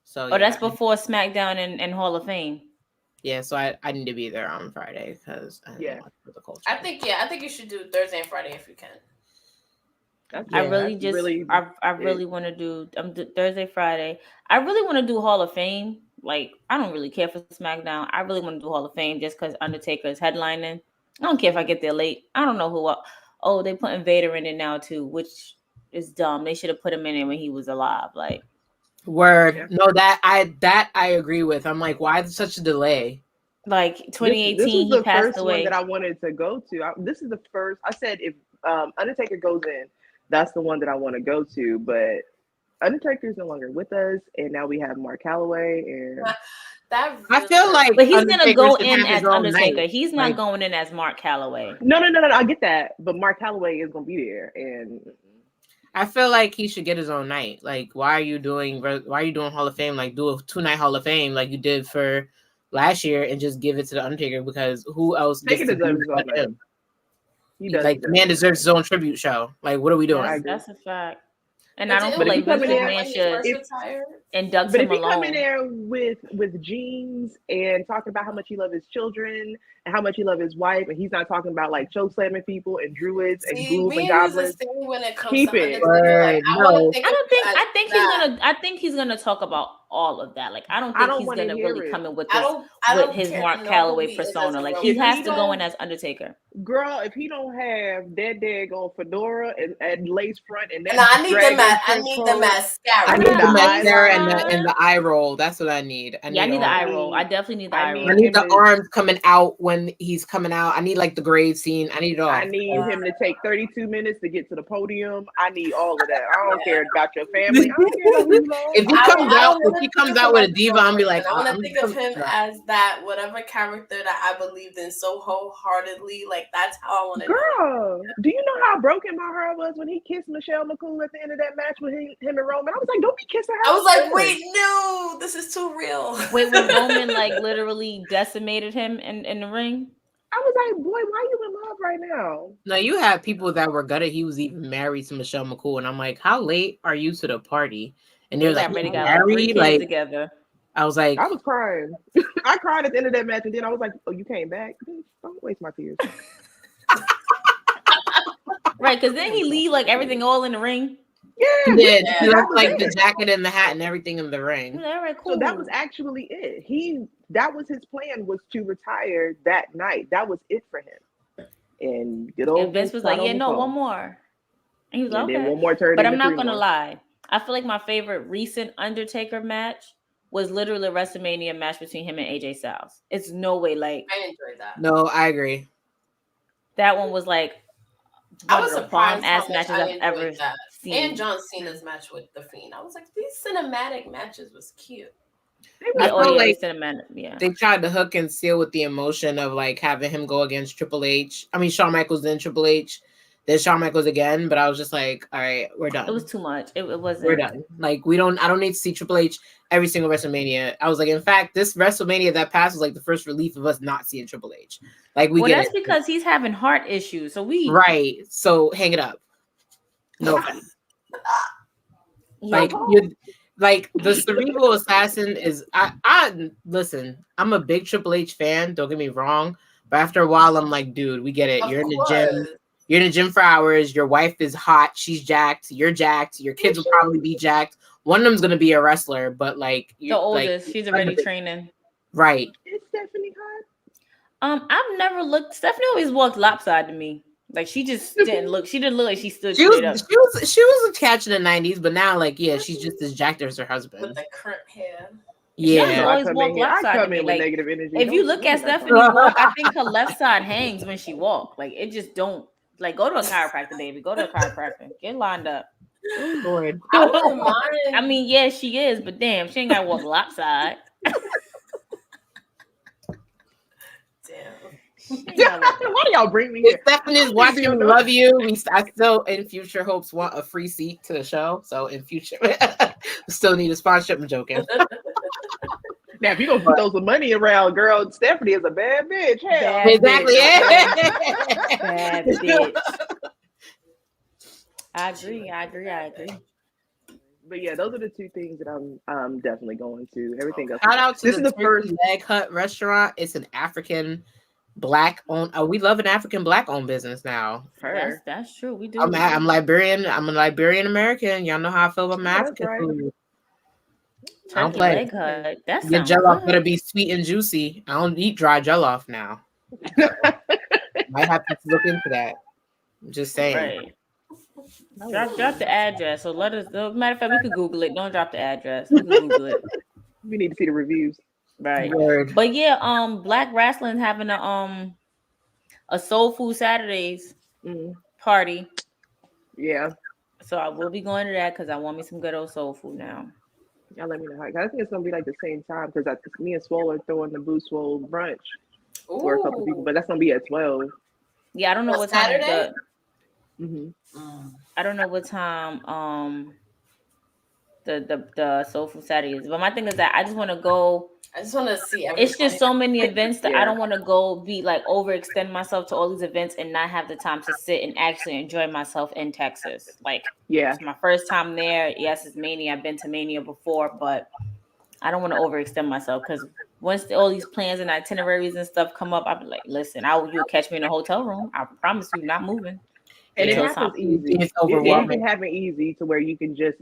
So that's before SmackDown and Hall of Fame. Yeah, so I need to be there on Friday because for the culture. I think you should do Thursday and Friday if you can. I really want to do Thursday, Friday. I really want to do Hall of Fame. Like, I don't really care for SmackDown. I really want to do Hall of Fame just because Undertaker is headlining. I don't care if I get there late. I don't know who. Oh, they putting Vader in it now too, which is dumb. They should have put him in it when he was alive. Like, word. No, that I agree with. I'm like, why such a delay? Like 2018, he passed away. One that I wanted to go to. This is the first. I said if Undertaker goes in, that's the one that I want to go to. But Undertaker's no longer with us, and now we have Mark Calloway. And I feel like, but he's gonna go in as Undertaker. He's not going in as Mark Calloway. No. I get that, but Mark Calloway is gonna be there, and I feel like he should get his own night. Like, why are you doing Hall of Fame? Like, do a 2-night Hall of Fame like you did for last year, and just give it to the Undertaker because who else gets to do him? Like, the man deserves his own tribute show. Like, what are we doing? That's a fact. And I don't feel like Vince McMahon should induct him alone. But if he come in there with jeans and talking about how much he loves his children and how much he loves his wife, and he's not talking about like choke slamming people and druids and ghouls and goblins, keep it. I think he's gonna talk about all of that. Like, I don't think he's gonna really come in with his Mark Calloway persona. Like, he has to go in as Undertaker. Girl, if he don't have that daggone fedora and lace front and that, I need the mascara. I need the mascara and the eye roll. That's what I need. I need the eye roll. I definitely need the eye roll. I need the arms coming out when he's coming out. I need like the grave scene. I need it all. I need him to take 32 minutes to get to the podium. I need all of that. I don't care about your family. I don't care who you are. If he comes out with a diva, I'll be like, I want to think of him as that whatever character that I believed in so wholeheartedly. Like, that's how I want to. Girl, do you know how broken my heart was when he kissed Michelle McCool at the end of that match with him and Roman? I was like, don't be kissing her. I was like, wait, no, this is too real. Wait, when Roman like literally decimated him in the ring? I was like, boy, why are you in love right now? No, you have people that were gutted. He was even married to Michelle McCool, and I'm like, how late are you to the party? And they're like, married like together. I was like, I was crying. I cried at the end of that match, and then I was like, oh, you came back? Don't waste my tears. Right, because then he leave like everything all in the ring. Yeah, he did. He left like the jacket and the hat and everything in the ring. Yeah, right, cool. So that was actually it. That was his plan, was to retire that night. That was it for him. And Vince was like, yeah, no, one more. And he was like, okay. One more turn. But I'm not gonna lie. I feel like my favorite recent Undertaker match was literally a WrestleMania match between him and AJ Styles. It's no way like I enjoyed that. No, I agree. That one was like I was surprised ass matches I've ever seen. And John Cena's match with The Fiend. I was like, these cinematic matches was cute. I feel like they tried to hook and seal with the emotion of like having him go against Triple H. I mean, Shawn Michaels, then Triple H, then Shawn Michaels again. But I was just like, all right, we're done. It was too much. It wasn't. We're done. Like, I don't need to see Triple H every single WrestleMania. I was like, in fact, this WrestleMania that passed was like the first relief of us not seeing Triple H. Like, that's because he's having heart issues. So right. So hang it up. No. Like the Cerebral Assassin is I listen, I'm a big Triple H fan, don't get me wrong, but after a while I'm like, dude, we get it. You're in the gym. You're in the gym for hours. Your wife is hot. She's jacked. You're jacked. Your kids will probably be jacked. One of them's gonna be a wrestler, but like the oldest, she's already training. Right. Is Stephanie hot? I've never looked. Stephanie always walked lopsided to me. Like she just didn't look. She didn't look like she stood She straight up. was a catch in the 90s, but now like she's just as jacked as her husband with the crimped hair. Yeah, I always come walk in here. I lopsided come to me. in with Like negative energy. if you Don't- look don't at be like Stephanie walk, I think her left side hangs when she walk. Like it just don't. Like go to a chiropractor, baby. Go to a chiropractor. Get lined up. Oh Lord. I wouldn't mind. I mean, yeah, she is, but damn, she ain't gotta walk lopsided. Damn. Why do y'all bring me here? Stephanie's watching. We love you. I still in future hopes want a free seat to the show. So in future, we still need a sponsorship. I'm joking. Now, if you gonna throw some money around, girl, Stephanie is a bad bitch. Hell. Bad Exactly. bitch. Bad bitch. I agree. But yeah, those are the two things that I'm definitely going to. Everything else. Shout out to This is the Turkey first Leg Hut restaurant. It's an African Black owned. We love an African Black owned business now. That's true. We do. I'm Liberian. I'm a Liberian American. Y'all know how I feel about my African right. food. Turkey I don't play. leg hut. That Your sounds jollof good. better be sweet and juicy. I don't eat dry jollof now. Might have to look into that. I'm just saying. Right. Drop the address. So let us. Matter of fact, we could Google it. Don't drop the address. We can Google it. We need to see the reviews. Right. Word. But yeah, Black Wrestling having a Soul Food Saturdays party. Yeah. So I will be going to that because I want me some good old soul food now. Y'all let me know. I think it's gonna be like the same time because me and Swole are throwing the Boo Swole brunch for a couple people, but that's gonna be at 12. Yeah, I don't know what time. Saturday? I don't know what time the Soul Food Saturday is, but my thing is that I just want to go. I just want to see everything. It's just so many events that I don't want to go be like overextend myself to all these events and not have the time to sit and actually enjoy myself in Texas. Like, it's my first time there. Yes, it's Mania. I've been to Mania before, but I don't want to overextend myself because once all these plans and itineraries and stuff come up, I'll be like, listen, you'll catch me in a hotel room. I promise you, not moving. And it happens easy. It's overwhelming. It can happen easy to where you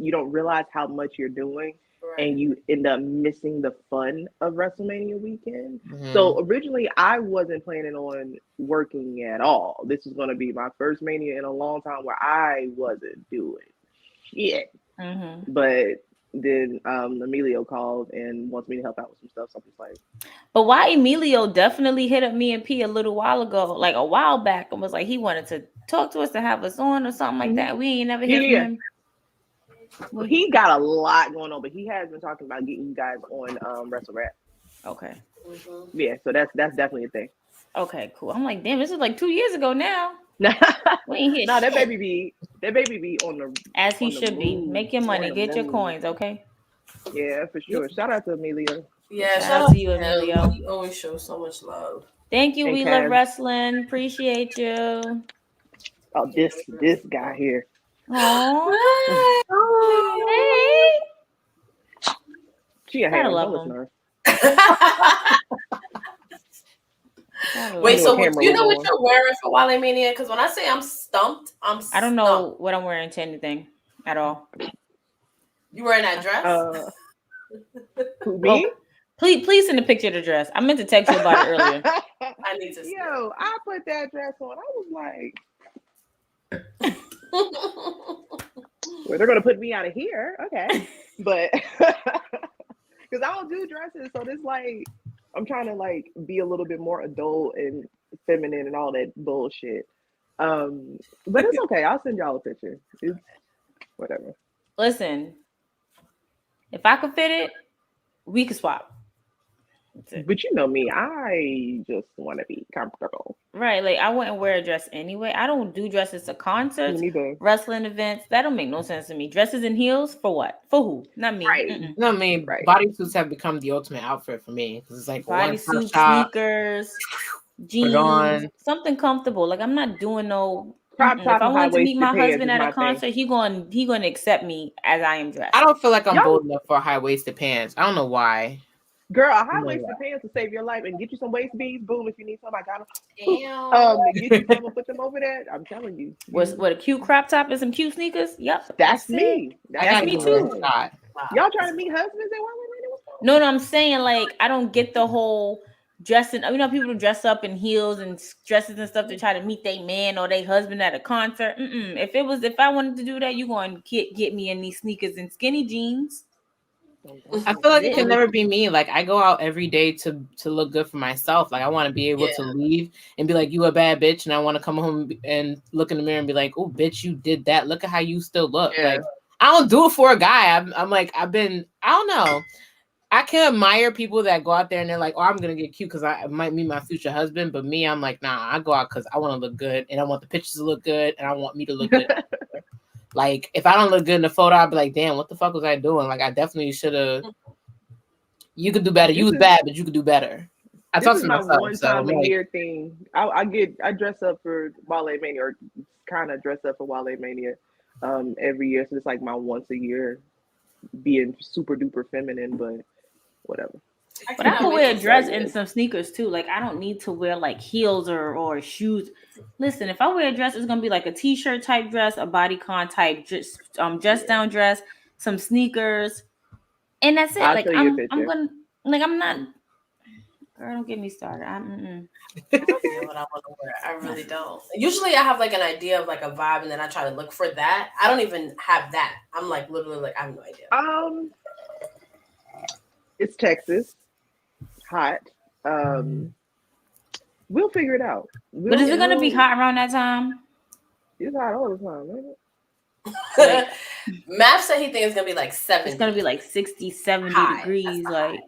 don't realize how much you're doing. And you end up missing the fun of WrestleMania weekend. So originally, I wasn't planning on working at all. This is going to be my first Mania in a long time where I wasn't doing shit. But then Emilio called and wants me to help out with some stuff. So I'm just like, but why Emilio definitely hit up me and P a little while ago, like a while back, and was like he wanted to talk to us to have us on or something like that. We ain't never hear from him. Well, he got a lot going on, but he has been talking about getting you guys on Wrestle Rap. Okay. Yeah, so that's definitely a thing. Okay, cool. I'm like, damn, this is like 2 years ago now. We ain't here. No, that baby be on the as he should be. Make your money, get your coins, okay? Yeah, for sure. Shout out to Emilio. Yeah, shout out to you, Emilio. He always shows so much love. Thank you. And We Kev. love wrestling. Appreciate you. Oh, this guy here. Oh, hey. She a Gotta hater. love Don't him. listen to her. Wait, so do you know what you're wearing for Wale Mania? Because when I say I'm stumped, I don't know what I'm wearing to anything at all. You wearing that dress? Who, me? Please send a picture of the dress. I meant to text you about it earlier. I need to see. Yo, I put that dress on. I was like, well, they're gonna put me out of here, okay? But because I don't do dresses, so this like I'm trying to like be a little bit more adult and feminine and all that bullshit. But it's okay. I'll send y'all a picture. It's whatever. Listen, if I could fit it, we could swap. But you know me, I just want to be comfortable. Right, like I wouldn't wear a dress anyway. I don't do dresses to concerts, wrestling events. That don't make no sense to me. Dresses and heels for what? For who? Not me. Right. No, I mean, bodysuits have become the ultimate outfit for me because it's like bodysuit, sneakers, jeans, something comfortable. Like I'm not doing no. If I want to meet my husband at a concert, he gonna accept me as I am dressed. I don't feel like I'm bold enough for high-waisted pants. I don't know why. Girl, a high-waisted pants will save your life and get you some waist beads. Boom, if you need some, I got them. Damn. Get you some and put them over there. I'm telling you. What a cute crop top and some cute sneakers? Yep. That's me. That's me too. Y'all trying to meet husbands and women? No, I'm saying like I don't get the whole dressing. You know, people dress up in heels and dresses and stuff to try to meet their man or their husband at a concert. If I wanted to do that, you going to get me in these sneakers and skinny jeans. I feel like it can never be me. Like I go out every day to look good for myself. Like I want to be able to leave and be like, you a bad bitch, and I want to come home and look in the mirror and be like, oh bitch, you did that. Look at how you still look. Yeah. Like I don't do it for a guy. I'm like, I don't know. I can admire people that go out there and they're like, oh, I'm gonna get cute because I might meet my future husband. But me, I'm like, nah, I go out because I want to look good and I want the pictures to look good and I want me to look good. Like, if I don't look good in the photo, I'll be like, damn, what the fuck was I doing? Like, I definitely should have. You could do better. You was bad, but you could do better. I talk to myself. One time a year thing. I dress up for Wale Mania, or kind of dress up for Wale Mania every year. So it's like my once a year being super duper feminine, but whatever. But I can wear a dress and some sneakers too. Like I don't need to wear like heels or shoes. Listen, if I wear a dress, it's gonna be like a t-shirt type dress, a bodycon type dress down dress, some sneakers, and that's it. Like I'm gonna like I'm not. Girl, don't get me started. I don't know what I want to wear. I really don't. Usually, I have like an idea of like a vibe, and then I try to look for that. I don't even have that. I'm like literally like I have no idea. It's Texas. Hot. We'll figure it out. But is it gonna be hot around that time? It's hot all the time, ain't it? Matt said he thinks it's gonna be like 70. It's gonna be like 60, 70 degrees, like.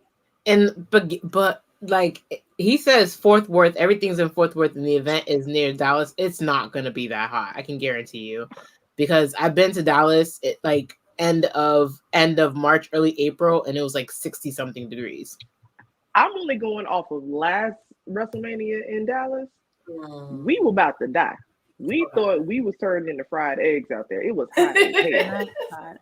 And but like he says, Fort Worth, everything's in Fort Worth, and the event is near Dallas. It's not gonna be that hot. I can guarantee you, because I've been to Dallas. Like end of March, early April, and it was like 60 something degrees. I'm only going off of last WrestleMania in Dallas. We were about to die. We thought we was turning into fried eggs out there. It was hot as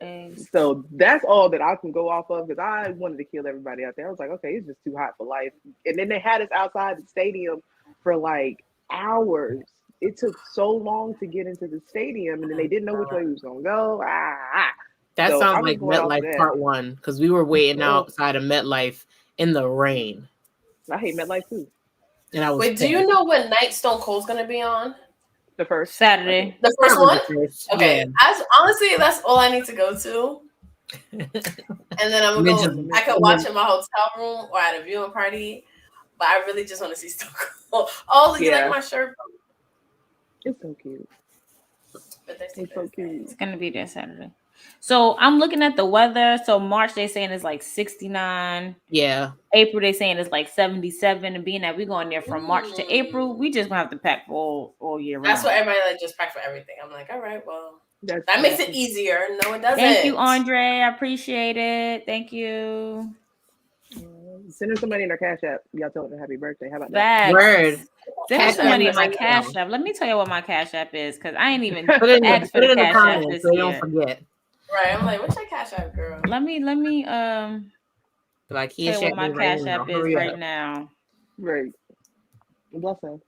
hell. So that's all that I can go off of, because I wanted to kill everybody out there. I was like, okay, it's just too hot for life. And then they had us outside the stadium for like hours. It took so long to get into the stadium, and then they didn't know which way we was gonna go. That sounds like MetLife Part 1, because we were waiting outside of MetLife in the rain. I hate MetLife too. And I was Wait, do you know what night Stone Cold's gonna be on? The first Saturday. The first one? Okay. Yeah. Honestly, that's all I need to go to. And then I'm gonna go. I could watch in my hotel room or at a viewing party. But I really just want to see Stone Cold. Oh, you like my shirt? It's so cute. It's so cute. It's gonna be there Saturday. So I'm looking at the weather. So March they saying it's like 69. Yeah. April they saying it's like 77. And being that we're going there from March to April, we just gonna have to pack for all year round. That's what everybody like, just pack for everything. I'm like, all right, well, that makes it easier. No, it doesn't. Thank you, Andre. I appreciate it. Thank you. Send her some money in her Cash App. Y'all told her happy birthday. How about that? Word. Send her some money in my Cash App. Let me tell you what my Cash App is, because I ain't even asked for the Cash App this so you year. don't forget. Right, I'm like, what's your Cash App, girl? Let me like tell you what my Cash App is right now. Right. Bless her.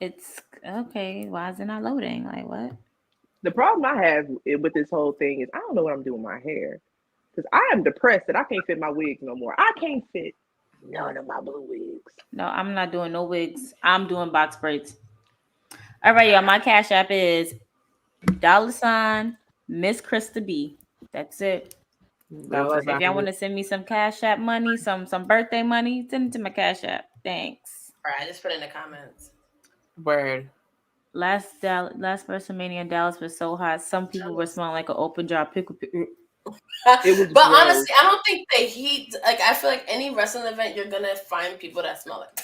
It's okay. Why is it not loading? Like what? The problem I have with this whole thing is I don't know what I'm doing with my hair, because I am depressed that I can't fit my wigs no more. I can't fit none of my blue wigs. No, I'm not doing no wigs. I'm doing box braids. All right, y'all. My Cash App is $ Miss Krista B. That's it. If y'all want to send me some Cash App money, some birthday money, send it to my Cash App. Thanks. All right, I just put in the comments. Word. Last WrestleMania in Dallas was so hot. Some people were smelling like an open jar pickle. But honestly, I don't think the heat. Like, I feel like any wrestling event, you're gonna find people that smell it.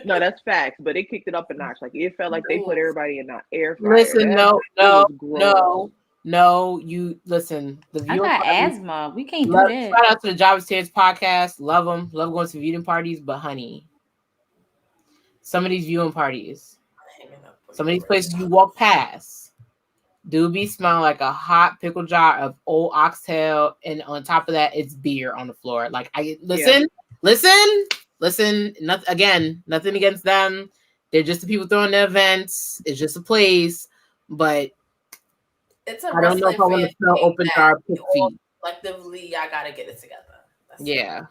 No, that's facts. But it kicked it up a notch. Like it felt like they put everybody in the air fryer. Listen, no. You listen. I got asthma. We can't do that. Shout out to the Job Stairs podcast. Love them. Love going to viewing parties. But honey, some of these viewing parties, some of these places you walk past, do be smelling like a hot pickle jar of old oxtail, and on top of that, it's beer on the floor. Like listen. Nothing against them. They're just the people throwing the events. It's just a place, but it's a I don't know if I want to smell open jar pig feet. Collectively, y'all gotta get it together. Yeah.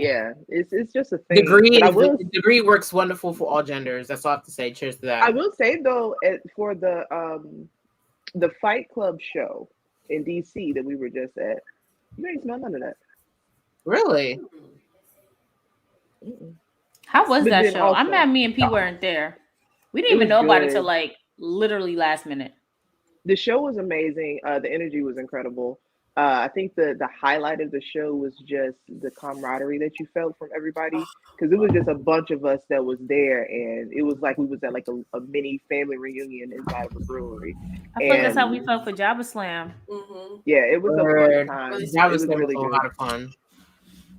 Yeah, it's just a thing. Degree works wonderful for all genders. That's all I have to say. Cheers to that. I will say though, for the Fight Club show in DC that we were just at, you ain't smell none of that. Really? How was that show? I'm mad me and P weren't there. We didn't even know about it till like literally last minute. The show was amazing. The energy was incredible. I think the highlight of the show was just the camaraderie that you felt from everybody, because it was just a bunch of us that was there, and it was like we was at like a mini family reunion inside of a brewery. I feel like that's how we felt for Jabba Slam. Mm-hmm. Yeah, it was a fun time. Jabba Slam was really a lot of fun.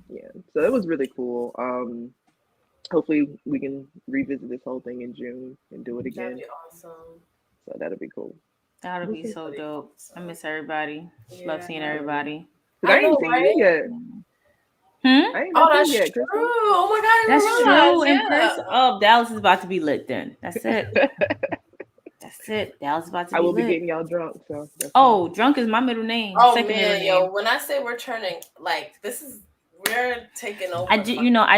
Yeah, so it was really cool. Hopefully we can revisit this whole thing in June and do it again. That'd be awesome. So that'll be cool. That would be so dope. I miss everybody. Love seeing everybody. I ain't seen you yet. I ain't that's yet, true. Oh my god, that's true. In person. Oh, Dallas is about to be lit then. That's it. That's it. Dallas is about to be lit. I will be getting y'all drunk. So drunk is my middle name. Oh man, yo, when I say we're turning, like we're taking over. I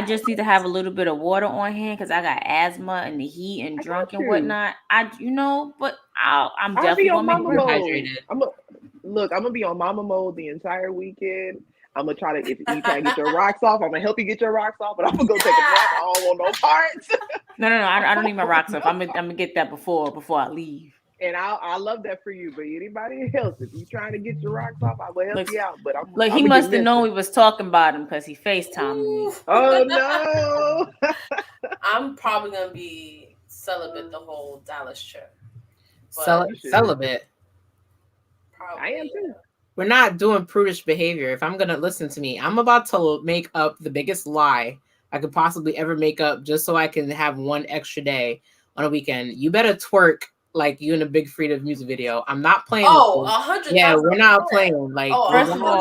just need to have a little bit of water on hand because I got asthma and the heat and drunk and whatnot. But I'm definitely gonna make it hydrated. I'm gonna be on mama mode the entire weekend. I'm gonna try to, if you try to get your rocks off, I'm gonna help you get your rocks off, but I'm gonna go take a nap. I don't want no parts. No, I don't need my rocks off. I'm gonna get that before I leave. And I love that for you, but anybody else, if you're trying to get your rocks off, I will help you out. But he must have known we was talking about him because he FaceTimed me. Oh no! I'm probably gonna be celibate the whole Dallas trip. Celibate. Probably. I am too. We're not doing prudish behavior. If I'm gonna listen to me, I'm about to make up the biggest lie I could possibly ever make up just so I can have one extra day on a weekend. You better twerk like you in a Big Freedia music video. I'm not playing. 100,000%. Yeah, we're not playing. Like, first of all,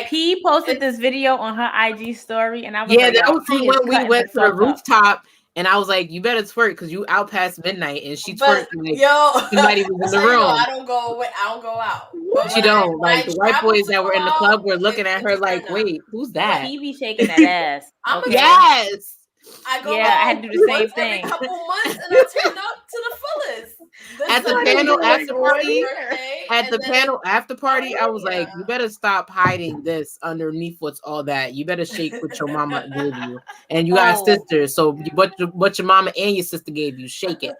he posted this video on her IG story, and I was that was when we went to the rooftop. And I was like, you better twerk because you out past midnight. And she twerked like somebody was in the room. I don't go out. But she don't. Like the white boys that were in the club were looking at her like, wait, who's that? He be shaking that ass. Yes. I had to do the same thing. Every couple months, and I turn up to the fullest. At the panel after party, I was like, you better stop hiding this underneath what's all that. You better shake what your mama gave you, and you got sisters. So what your mama and your sister gave you, shake it.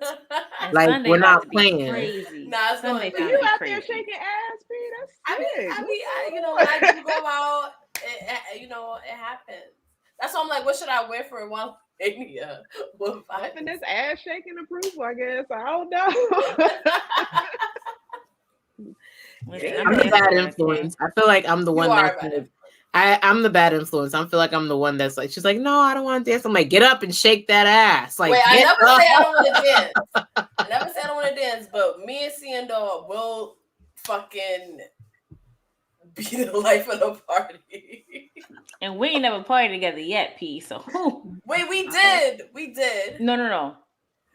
Like Sunday we're not playing. Nah, it's Sunday going you out there shaking ass, B? That's when I do go out, it happens. That's why I'm like, what should I wear for a Wild Mania? And this ass shaking approval, I guess. I don't know. I'm the bad influence. I feel like I'm the one that's like, I'm the bad influence. I feel like I'm the one that's like, she's like, no, I don't want to dance. I'm like, get up and shake that ass. Like, wait, I never say I don't want to dance. I never say I don't want to dance, but me and Ciando will fucking be the life of the party. And we ain't never partied together yet, P. So wait, we did. No.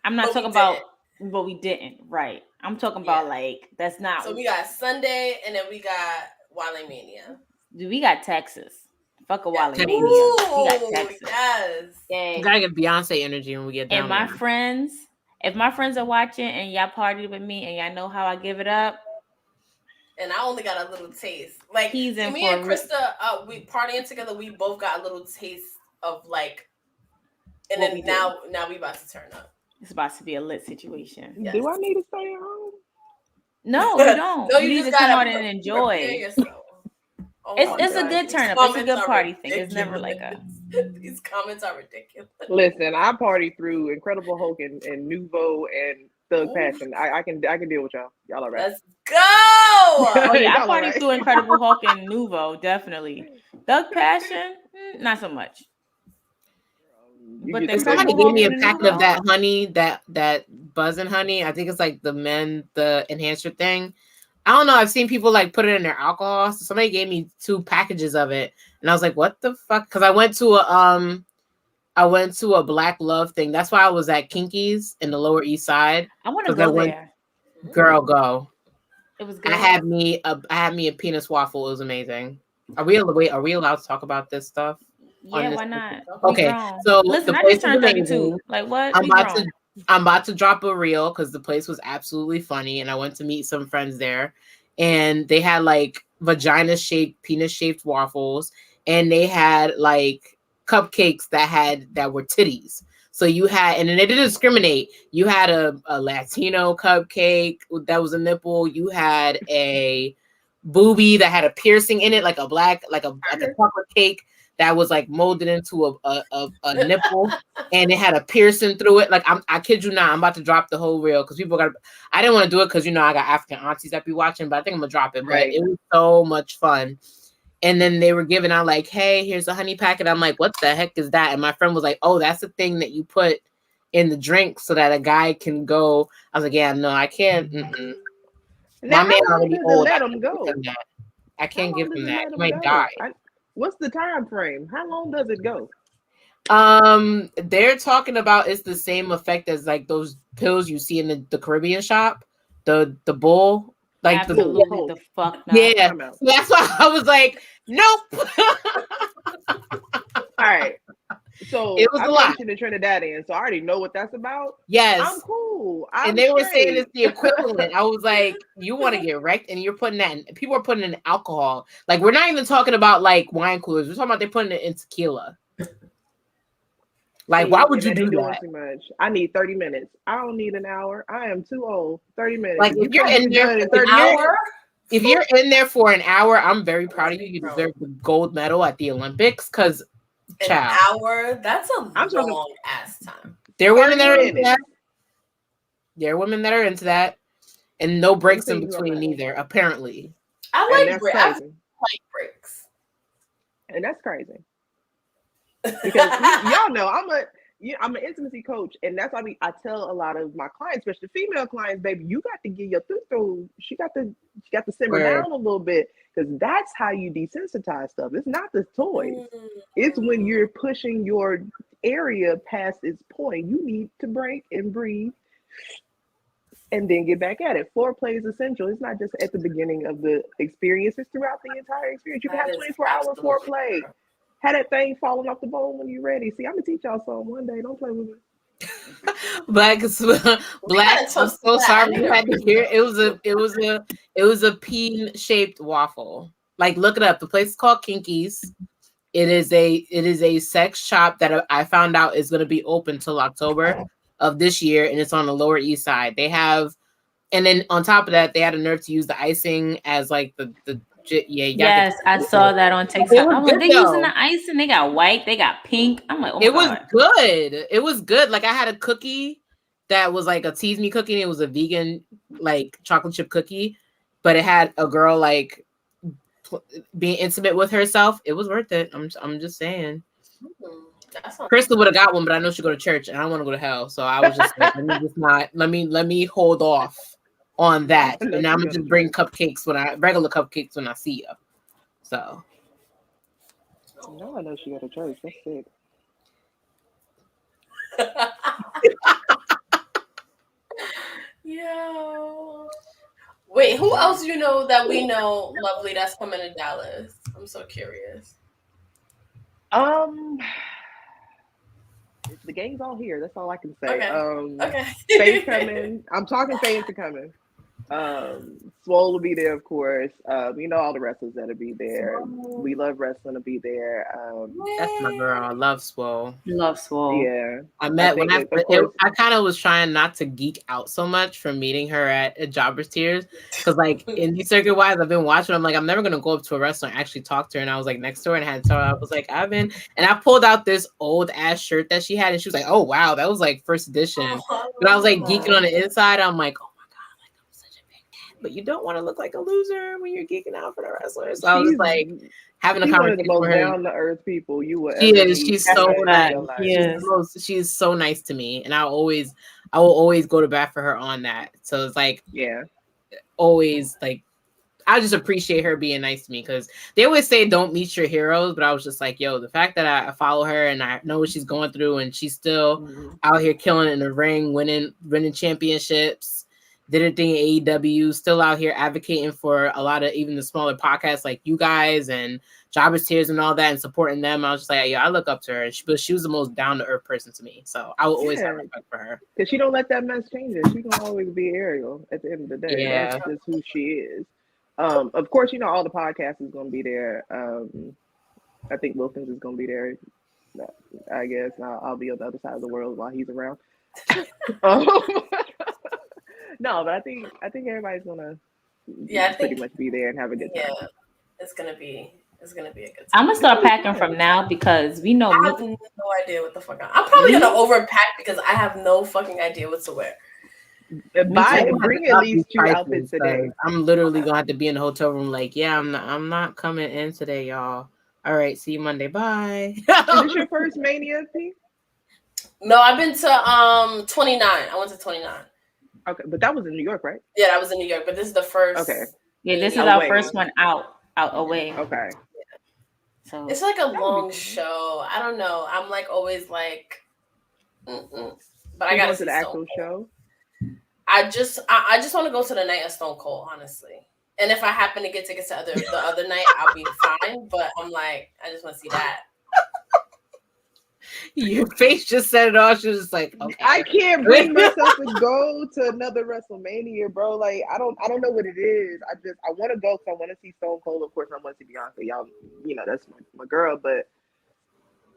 I'm not talking about, but we didn't. Right. I'm talking about like that's not. So we got Sunday, and then we got Wale Mania. Dude, we got Texas. Fuck a Wale Mania. We got Texas. Yes. Yeah. You gotta get Beyonce energy when we get down. And my friends, if my friends are watching and y'all partied with me and y'all know how I give it up. And I only got a little taste. Like he's in me and Krista, we partying together. We both got a little taste of like, and then now we about to turn up. It's about to be a lit situation. Yes. Do I need to stay at home? No, you don't. No, you need to come out and enjoy. It's a good turn up. It's a good party thing. It's never like a. These comments are ridiculous. Listen, I party through Incredible Hulk and Nouveau and Thug Passion. I can deal with y'all. Y'all all right. Let's go. Oh yeah, I party through Incredible Hulk and Nouveau, definitely. Thug Passion, not so much. But somebody gave me a packet of that honey, that buzzing honey. I think it's like the enhancer thing. I don't know. I've seen people like put it in their alcohol. So somebody gave me 2 packages of it, and I was like, "What the fuck?" Because I went to a Black Love thing. That's why I was at Kinky's in the Lower East Side. I want to go there. Girl, go. It was good. I had me a penis waffle. It was amazing. Are we allowed to talk about this stuff? Yeah, why not? Okay, so listen, I just turned 32. Like what? I'm about to drop a reel because the place was absolutely funny, and I went to meet some friends there, and they had like vagina-shaped, penis-shaped waffles, and they had like cupcakes that were titties. So you had, and then they didn't discriminate. You had a Latino cupcake that was a nipple. You had a boobie that had a piercing in it, like a chocolate cake that was like molded into a nipple, and it had a piercing through it. Like I kid you not, I'm about to drop the whole reel because people got. I didn't want to do it because I got African aunties that be watching, but I think I'm gonna drop it. But it was so much fun. And then they were giving out like, "Hey, here's a honey packet." I'm like, "What the heck is that?" And my friend was like, "Oh, that's the thing that you put in the drink so that a guy can go." I was like, "Yeah, no, I can't." My man already old. Let him go. I can't give him that. He might die. What's the time frame? How long does it go? They're talking about it's the same effect as like those pills you see in the Caribbean shop, the bull, like absolutely the fuck not. Yeah, so that's why I was like, nope. All right. So it was a lot. The Trinidadian, so I already know what that's about. Yes, I'm cool. And they were saying it's the equivalent. I was like, you want to get wrecked, and you're putting that in, people are putting in alcohol. Like, we're not even talking about like wine coolers. We're talking about they're putting it in tequila. Like, why would you do that? Too much. I need 30 minutes. I don't need an hour. I am too old. 30 minutes. Like, if you're in there for 30 hours, if you're in there for an hour, I'm very proud of you. You deserve the gold medal at the Olympics because an hour. That's a long ass time. There are women that are into that. There are women that are into that, and no breaks in between either. Apparently, I like breaks, and that's crazy. Because y'all know I'm an intimacy coach, and that's why I tell a lot of my clients, especially female clients, baby, you got to get your through. She got to simmer down a little bit, because that's how you desensitize stuff. It's not the toys. It's when you're pushing your area past its point. You need to break and breathe and then get back at it. Foreplay is essential. It's not just at the beginning of the experience, it's throughout the entire experience. You can have 24-hour foreplay. Have that thing falling off the bone when you're ready. See, I'm gonna teach y'all something one day. Don't play with me. Black. I'm so sorry you had to hear. It was a peen-shaped waffle. Like, look it up. The place is called Kinky's. It is a sex shop that I found out is going to be open till October of this year, and it's on the Lower East Side. They have, and then on top of that, they had a nerve to use the icing as like the yes, I saw that on TikTok. I'm like, they using the icing. They got white, they got pink. I'm like, oh my God. Was good. It was good. Like, I had a cookie that was like a Tease Me cookie, and it was a vegan like chocolate chip cookie, but it had a girl like being intimate with herself. It was worth it. I'm just saying. Krista would have got one, but I know she go to church, and I don't want to go to hell, so I was just like, let me hold off on that, and I'm gonna just bring regular cupcakes when I see you. So, no, I know she got a church. That's sick. Yo, wait, who else you know that we know, lovely, that's coming to Dallas? I'm so curious. The gang's all here. That's all I can say. Okay. Faye's coming. I'm talking Faye into coming. Swole will be there, of course. You know, all the wrestlers that'll be there. We Love Wrestling will be there. That's my girl. I love Swole. Love Swole. Yeah. I kind of was trying not to geek out so much from meeting her at Jobbers Tears, because like indie circuit wise, I've been watching. I'm like, I'm never gonna go up to a wrestler and actually talk to her. And I was like next to her and had to tell her, I was like, and I pulled out this old ass shirt that she had, and she was like, oh wow, that was like first edition. But I was like geeking on the inside. I'm like, but you don't want to look like a loser when you're geeking out for the wrestlers. So I was like having a conversation with her. Down to earth people you would. She is. She's so nice. She's so nice to me, and I will always go to bat for her on that. So it's like, always like, I just appreciate her being nice to me, because they always say don't meet your heroes, but I was just like, yo, the fact that I follow her and I know what she's going through, and she's still out here killing it in the ring, winning championships. did a thing in AEW, still out here advocating for a lot of even the smaller podcasts like you guys and Jobbers Tears and all that and supporting them. I was just like, yeah, I look up to her. But she was the most down-to-earth person to me. So I will always have respect for her. Because she don't let that mess change her. She's going to always be Ariel at the end of the day. Yeah. That's just who she is. Of course, all the podcasts is going to be there. I think Wilkins is going to be there. I guess I'll be on the other side of the world while he's around. No, but I think everybody's gonna pretty much be there and have a good time. Yeah, it's gonna be a good time. I'm gonna start packing from now because we know I have no idea what the fuck I'm probably gonna overpack because I have no fucking idea what to wear. Bring at least 2 outfits today. I'm literally gonna have to be in the hotel room like, yeah, I'm not coming in today, y'all. All right, see you Monday. Bye. Is this your first Mania thing? No, I've been to 29. I went to 29. Okay, but that was in New York, right? Yeah, that was in New York, but this is the first. Okay. Yeah, this is our first one out away. Okay. So it's like a long show. I don't know. I'm like always like, but I gotta see the actual show. I just want to go to the night of Stone Cold, honestly. And if I happen to get tickets to the other night, I'll be fine. But I'm like, I just want to see that. Your face just said it all. She was just like, okay. I can't bring myself to go to another WrestleMania, bro. Like, I don't know what it is. I want to go because I want to see Stone Cold. Of course, I want to see Bianca. Y'all, that's my girl. But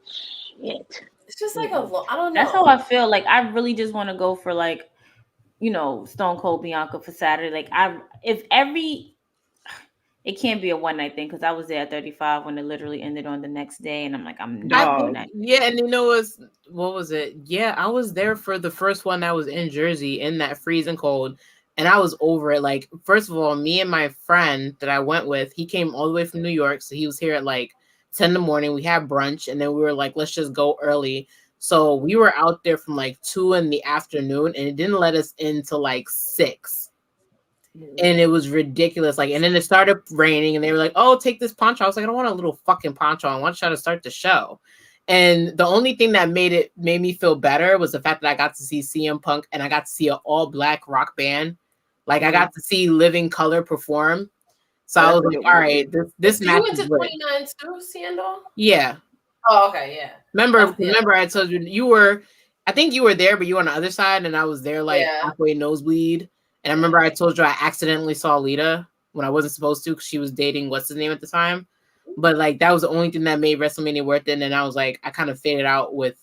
shit, it's just like I don't know. That's how I feel. Like, I really just want to go for like, Stone Cold Bianca for Saturday. Like, it can't be a one night thing because I was there at 35 when it literally ended on the next day, and I'm like, I'm not doing that. Yeah, and what was it? Yeah, I was there for the first one that was in Jersey in that freezing cold, and I was over it. Like, first of all, me and my friend that I went with, he came all the way from New York, so he was here at like 10 in the morning. We had brunch, and then we were like, let's just go early. So we were out there from like 2 in the afternoon, and it didn't let us in till like 6. And it was ridiculous. Like, and then it started raining, and they were like, "Oh, take this poncho." I was like, "I don't want a little fucking poncho. I want to try to start the show." And the only thing that made me feel better was the fact that I got to see CM Punk and I got to see an all-black rock band. Like, I got to see Living Color perform. So I was like, "All right, this match." You went to 29 too, Sandal? Yeah. Oh, okay, yeah. Remember, I told you I think you were there, but you were on the other side, and I was there like halfway nosebleed. And I remember I told you I accidentally saw Lita when I wasn't supposed to because she was dating what's his name at the time. But like that was the only thing that made WrestleMania worth it. And then I was like, I kind of faded out with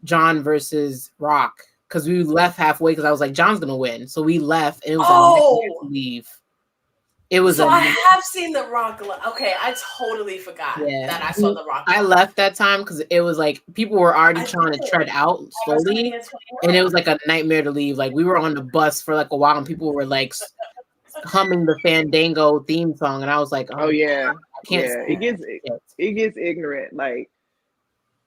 John versus Rock because we left halfway because I was like, John's gonna win. So we left and it was a nightmare to leave. It was I have seen The Rock. Okay, I totally forgot that I saw The Rock. I left that time because it was like people were already trying to tread out slowly, and it was like a nightmare to leave. Like we were on the bus for like a while, and people were like humming the Fandango theme song, and I was like, "Oh yeah, I can't." It gets ignorant. Like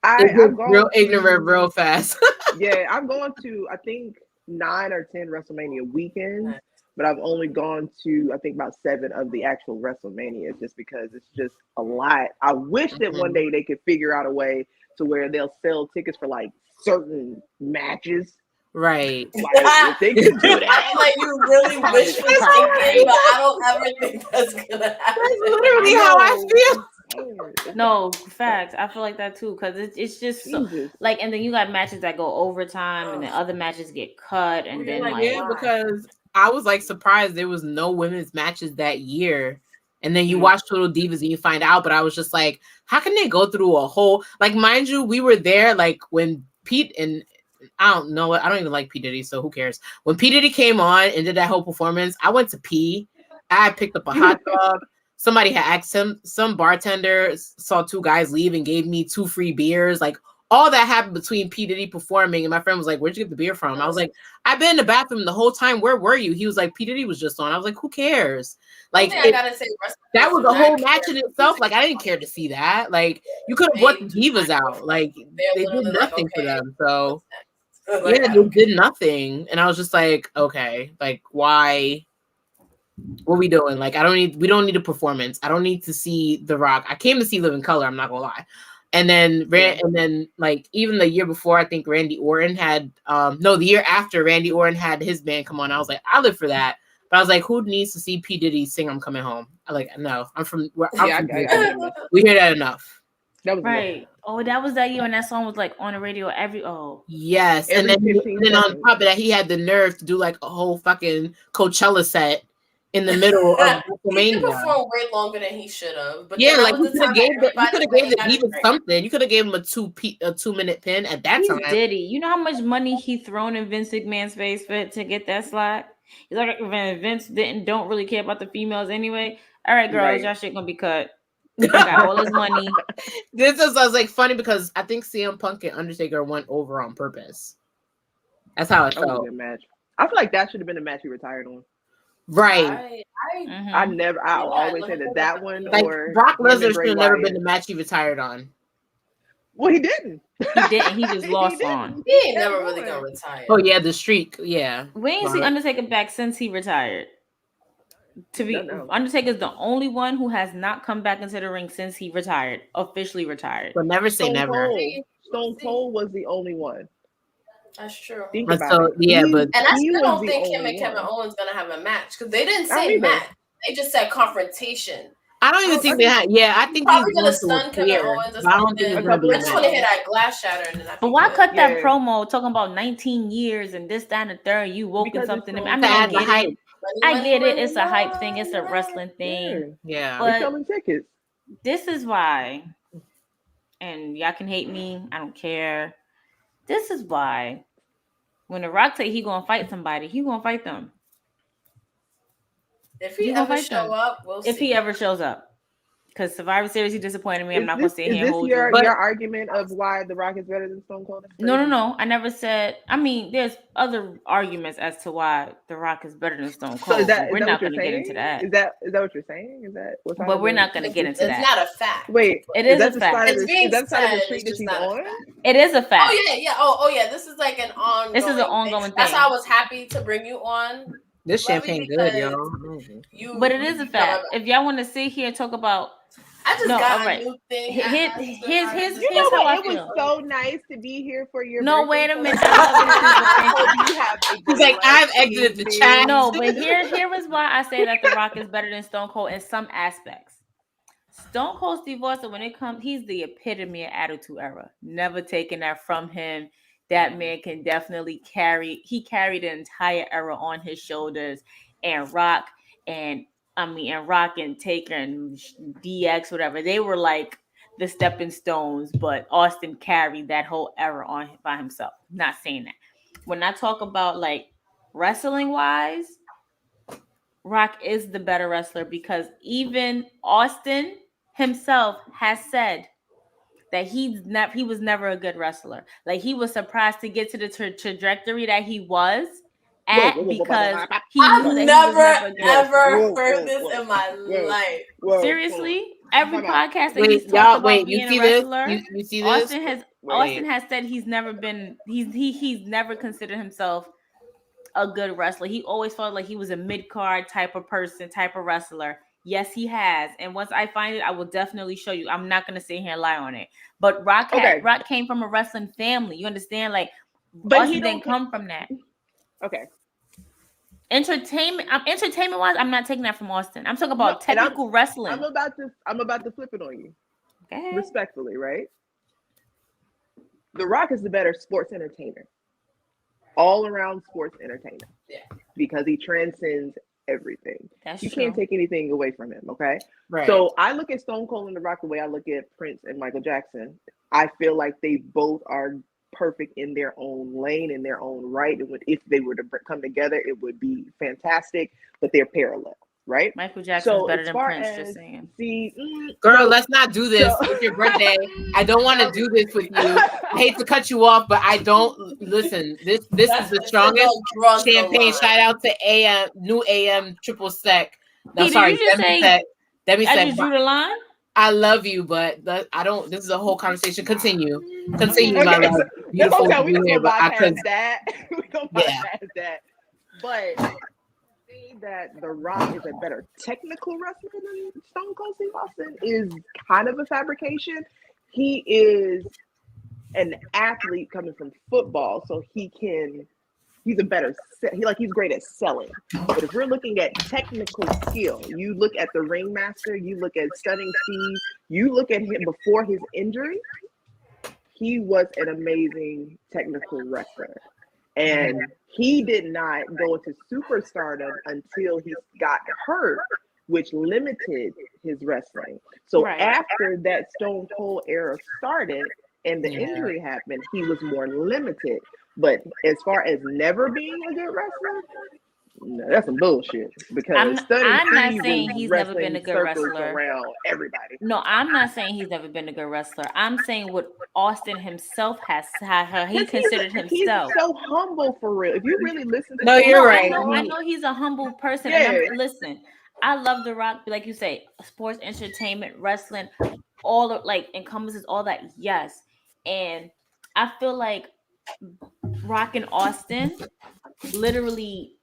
it gets real ignorant real fast. Yeah, I'm going to I think 9 or 10 WrestleMania weekends. But I've only gone to, I think, about 7 of the actual WrestleManias just because it's just a lot. I wish that one day they could figure out a way to where they'll sell tickets for like certain matches. Right. Like, if they could do that. Like, you really wish for something, but I don't ever think that's going to happen. That's literally how I feel. No, facts. I feel like that too because it's just so, like, and then you got matches that go overtime, and then other matches get cut, and then like because I was like surprised there was no women's matches that year, and then you watch Total Divas and you find out. But I was just like, how can they go through a whole like, mind you, we were there like when Pete and I don't know what I don't even like P Diddy, so who cares? When P Diddy came on and did that whole performance, I went to pee. I picked up a hot dog. Somebody had asked him, some bartender saw 2 guys leave and gave me 2 free beers. Like all that happened between P. Diddy performing. And my friend was like, where'd you get the beer from? I was like, I've been in the bathroom the whole time. Where were you? He was like, P. Diddy was just on. I was like, who cares? Like I gotta say, that was a whole match in itself. Like I didn't care to see that. Like you could have brought the divas out. Like they did nothing for them. So yeah, they did nothing. And I was just like, okay, like why? What are we doing? Like we don't need a performance. I don't need to see The Rock. I came to see Living Color, I'm not gonna lie. And then like even the year before, I think Randy Orton had the year after Randy Orton had his band come on. I was like, I live for that. But I was like, who needs to see P. Diddy sing I'm Coming Home? I like, no, I'm from we hear that enough. That was right. enough. Oh, that was that year when that song was like on the radio yes. Every and then on top of that, he had the nerve to do like a whole fucking Coachella set in the middle of WrestleMania. He performed way longer than he should have. But yeah, like you could have gave the Divas something. You could have gave him a 2-minute pin at that time. Diddy, you know how much money he thrown in Vince McMahon's face to get that slot? He's like, Vince don't really care about the females anyway. All right, girls, y'all shit gonna be cut. He got all his money. This was like funny because I think CM Punk and Undertaker went over on purpose. That's how it felt. Match. I feel like that should have been a match he retired on. Right. I always say that one like or Brock Lesnar should have never been the match he retired on. Well, he didn't. He didn't. He just lost on. He ain't never really gonna retire. Oh yeah, the streak. Yeah. We ain't seen Undertaker back since he retired. Undertaker's the only one who has not come back into the ring since he retired, officially retired. But never say never. Stone Cold was the only one. That's true. Think about it. Yeah, and I still don't think him and Kevin Owens gonna have a match because they didn't say match. They just said confrontation. I don't even think they had. Yeah, I think probably gonna stun Kevin Owens or something. I just want to hit that glass shatter. And then but why cut that promo talking about 19 years and this, that, and the third? You woke in something. I mean, I get it. It's a hype thing. It's a wrestling thing. Yeah. But selling tickets. This is why, and y'all can hate me. I don't care. This is why when The Rock say he gonna fight somebody, he gonna fight them. If he ever show up, we'll see. If he ever shows up. Because Survivor Series, he disappointed me. I'm not going to sit here and hold you. Is this your argument of why The Rock is better than Stone Cold? No. I never said. I mean, there's other arguments as to why The Rock is better than Stone Cold. So we're not going to get into that. Is that what you're saying? Is that what's But we're not going to get into that. It's not a fact. Wait, it is a fact. Is that side of the street that she's on? It is a fact. Oh yeah. Oh yeah. This is like an ongoing. This is an ongoing thing. That's how I was happy to bring you on. This champagne good, y'all. But it is a fact. If y'all want to sit here and talk about. I just got a new thing. Here's how I feel. It was so nice to be here for your birthday. Wait a minute. He's like, I've exited the chat. No, but here is why I say that The Rock is better than Stone Cold in some aspects. Stone Cold Steve Austin, when it comes, he's the epitome of Attitude Era. Never taking that from him. That man can definitely carried the entire era on his shoulders. And Rock and Taker and DX, whatever, they were like the stepping stones, but Austin carried that whole era on by himself. Not saying that. When I talk about like wrestling wise, Rock is the better wrestler because even Austin himself has said that he was never a good wrestler. Like he was surprised to get to the trajectory that he was at because I've never ever heard this in my life. Seriously, every podcast that he's talked about being a wrestler, you see this? Austin has said he's never considered himself a good wrestler. He always felt like he was a mid-card type of wrestler. Yes, he has. And once I find it, I will definitely show you. I'm not going to sit here and lie on it. But Rock came from a wrestling family. You understand? Like, but Austin didn't come from that. Okay. Entertainment-wise, I'm not taking that from Austin. I'm talking about technical wrestling. I'm about to flip it on you. Okay. Respectfully, right? The Rock is the better sports entertainer. All around sports entertainer. Yeah. Because he transcends everything. That's you true. Can't take anything away from him, okay? Right. So I look at Stone Cold and The Rock the way I look at Prince and Michael Jackson. I feel like they both are perfect in their own lane, in their own right. If they were to come together, it would be fantastic, but they're parallel, right? Michael Jackson's better than Prince, just saying. Girl, let's not do this. It's your birthday. I don't want to do this with you. I hate to cut you off, but I don't listen. This is the strongest champagne. Shout out to New AM Triple Sec. No, sorry, Demi Sec. I just drew the line. I love you, but I don't. This is a whole conversation. Continue, my love. Beautiful. Okay, we don't bypass that. We don't bypass that. But say that The Rock is a better technical wrestler than Stone Cold Steve Austin is kind of a fabrication. he is an athlete coming from football, so he's great at selling. But if we're looking at technical skill, you look at the ringmaster, you look at stunning speed, you look at him before his injury, he was an amazing technical wrestler. And he did not go into superstardom until he got hurt, which limited his wrestling. So after that Stone Cold era started and the injury happened, he was more limited. But as far as never being a good wrestler, no, that's some bullshit. Because I'm not saying he's never been a good wrestler around everybody. No, I'm not saying he's never been a good wrestler. I'm saying what Austin himself has had. He considered himself. He's so humble for real. If you really listen to you're right. I know he's a humble person. Yeah. And listen, I love The Rock, like you say, sports, entertainment, wrestling, all of, like encompasses all that. Yes, and I feel like Rock and Austin literally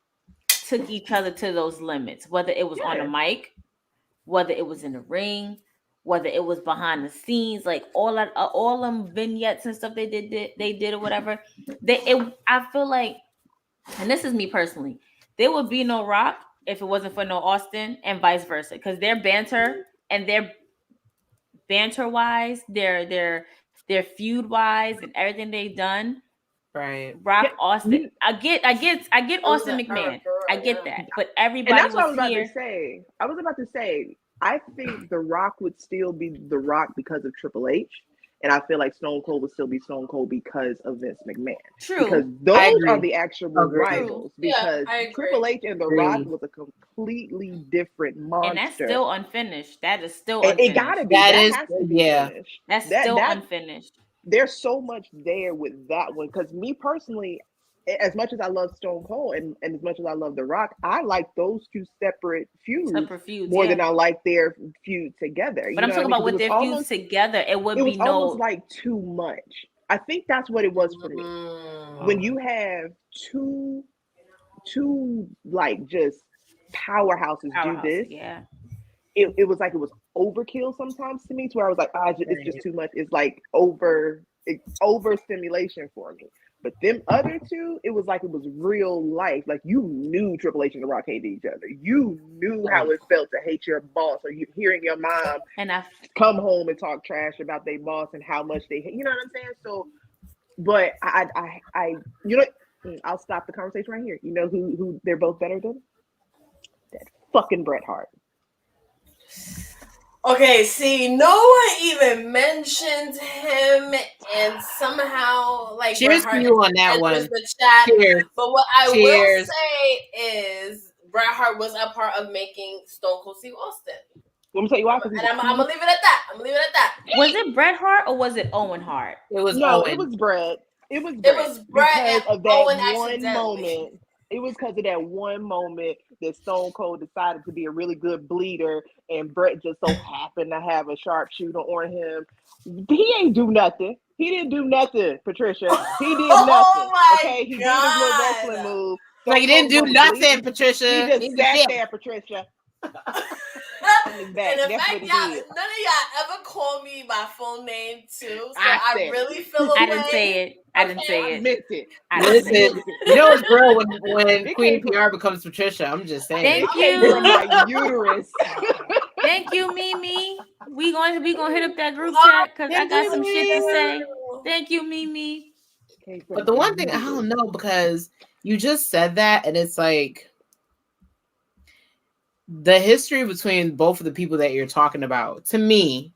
took each other to those limits, whether it was on the mic, whether it was in the ring, whether it was behind the scenes, like all them vignettes and stuff they did or whatever. I feel like, and this is me personally, there would be no Rock if it wasn't for no Austin, and vice versa, because their banter wise, their feud wise, and everything they've done. Right. Rock, Austin. I get Austin McMahon. I get that. But everybody, and that's what I was about to say. I was about to say, I think The Rock would still be The Rock because of Triple H. And I feel like Stone Cold would still be Stone Cold because of Vince McMahon. True. Because those are the actual rivals. Because Triple H and The Rock was a completely different monster. And that's still unfinished. That is still unfinished. It gotta be. That has to be finished. That's still unfinished. There's so much there with that one. Because me personally, as much as I love Stone Cold and as much as I love The Rock, I like those two separate feuds more than I like their feud together. But I'm talking about with their feuds together, it would be almost like too much. I think that's what it was for me. When you have two like just powerhouses do this, it was like it was overkill sometimes to me, to where I was like, it's just too much. It's like overstimulation for me. But them other two, it was like it was real life. Like you knew Triple H and The Rock hated each other. You knew how it felt to hate your boss, or you hearing your mom come home and talk trash about their boss and how much they hate. You know what I'm saying? So, but I you know, I'll stop the conversation right here. You know who they're both better than? That fucking Bret Hart. Okay, see, no one even mentioned him, and somehow, like, cheers to you on that one. The chat. Cheers. But what I will say is, Bret Hart was a part of making Stone Cold Steve Austin. Let me tell you why. And I'm gonna leave it at that. Was it Bret Hart or was it Owen Hart? It was Owen. It was Bret. It was Bret because of that one moment. It was because of that one moment that Stone Cold decided to be a really good bleeder, and Bret just so happened to have a sharpshooter on him. He ain't do nothing. He didn't do nothing, Patricia. He did nothing. Okay, he did his little wrestling move. Like he didn't do nothing, Patricia. He just sat there, Patricia. And in fact, none of y'all ever call me my full name too, so I really feel I didn't say it. I didn't say it. Missed it. Listen, you know it's real when Queen PR becomes Patricia. I'm just saying. Thank you. My uterus. Thank you, Mimi. We gonna hit up that group chat because I got some shit to say. Thank you, Mimi. But the one thing I don't know, because you just said that, and it's like the history between both of the people that you're talking about, to me,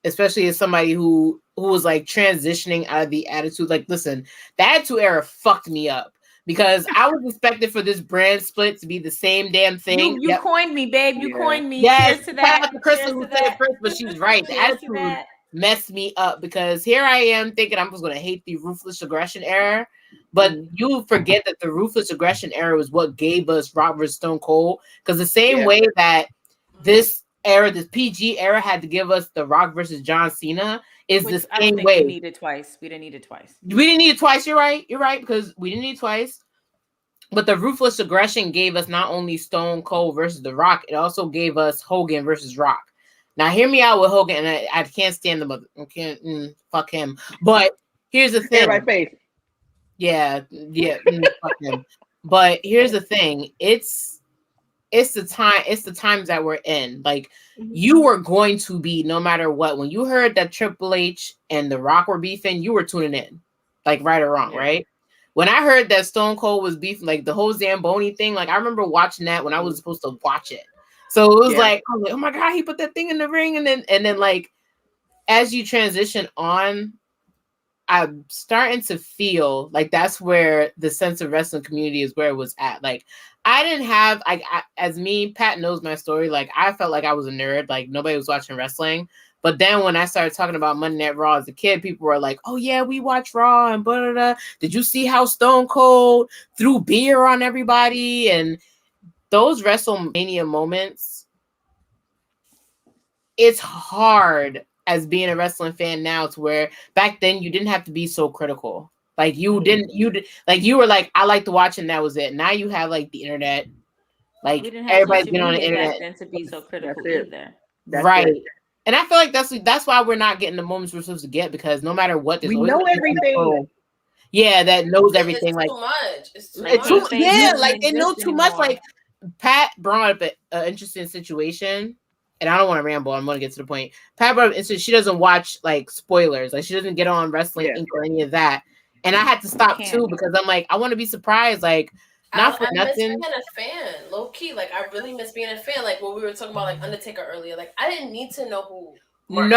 especially as somebody who was like transitioning out of the attitude, like, listen, the attitude era fucked me up because I was expected for this brand split to be the same damn thing. You coined me, babe. You coined me. Yes, cheers to that. Krista who said it first, but she was right. The attitude messed me up because here I am thinking I'm just going to hate the ruthless aggression era. But you forget that the ruthless aggression era was what gave us Rock vs. Stone Cold. Because the same way that this era, this PG era, had to give us the Rock versus John Cena, is the same way. We needed twice. We didn't need it twice. We didn't need it twice. You're right. You're right, because we didn't need it twice. But the ruthless aggression gave us not only Stone Cold versus The Rock, it also gave us Hogan versus Rock. Now, hear me out with Hogan, and I can't stand the mother. I can't fuck him. But here's the thing. Everybody face. Yeah, fuck him. But here's the thing. It's the times that we're in. Like, you were going to be, no matter what, when you heard that Triple H and The Rock were beefing, you were tuning in, like, right or wrong, right? When I heard that Stone Cold was beefing, like the whole Zamboni thing, like I remember watching that when I was supposed to watch it. So it was like, I was like, oh my God, he put that thing in the ring. And then like, as you transition on, I'm starting to feel like that's where the sense of wrestling community is where it was at. Like, I didn't have, as me, Pat knows my story. Like, I felt like I was a nerd. Like, nobody was watching wrestling. But then when I started talking about Monday Night Raw as a kid, people were like, oh yeah, we watch Raw and blah, blah, blah. Did you see how Stone Cold threw beer on everybody? And those WrestleMania moments, it's hard as being a wrestling fan now to where back then you didn't have to be so critical. Like you were like, I like to watch and that was it. Now you have like the internet. Like everybody's been on the internet. Then to be so critical either. Right. And I feel like that's why we're not getting the moments we're supposed to get, because no matter what, there's we always know everything. Yeah, that knows everything. It's like too much. It's too much. much. Yeah, like they know too much. Like Pat brought up an interesting situation, and I don't want to ramble. I'm going to get to the point. Pat brought up, she doesn't watch like spoilers. Like she doesn't get on Wrestling Inc. or any of that. And I had to stop too because I'm like, I want to be surprised. Like, not for nothing. I miss being a fan, low key. Like I really miss being a fan. Like when we were talking about like Undertaker earlier. Like I didn't need to know who. And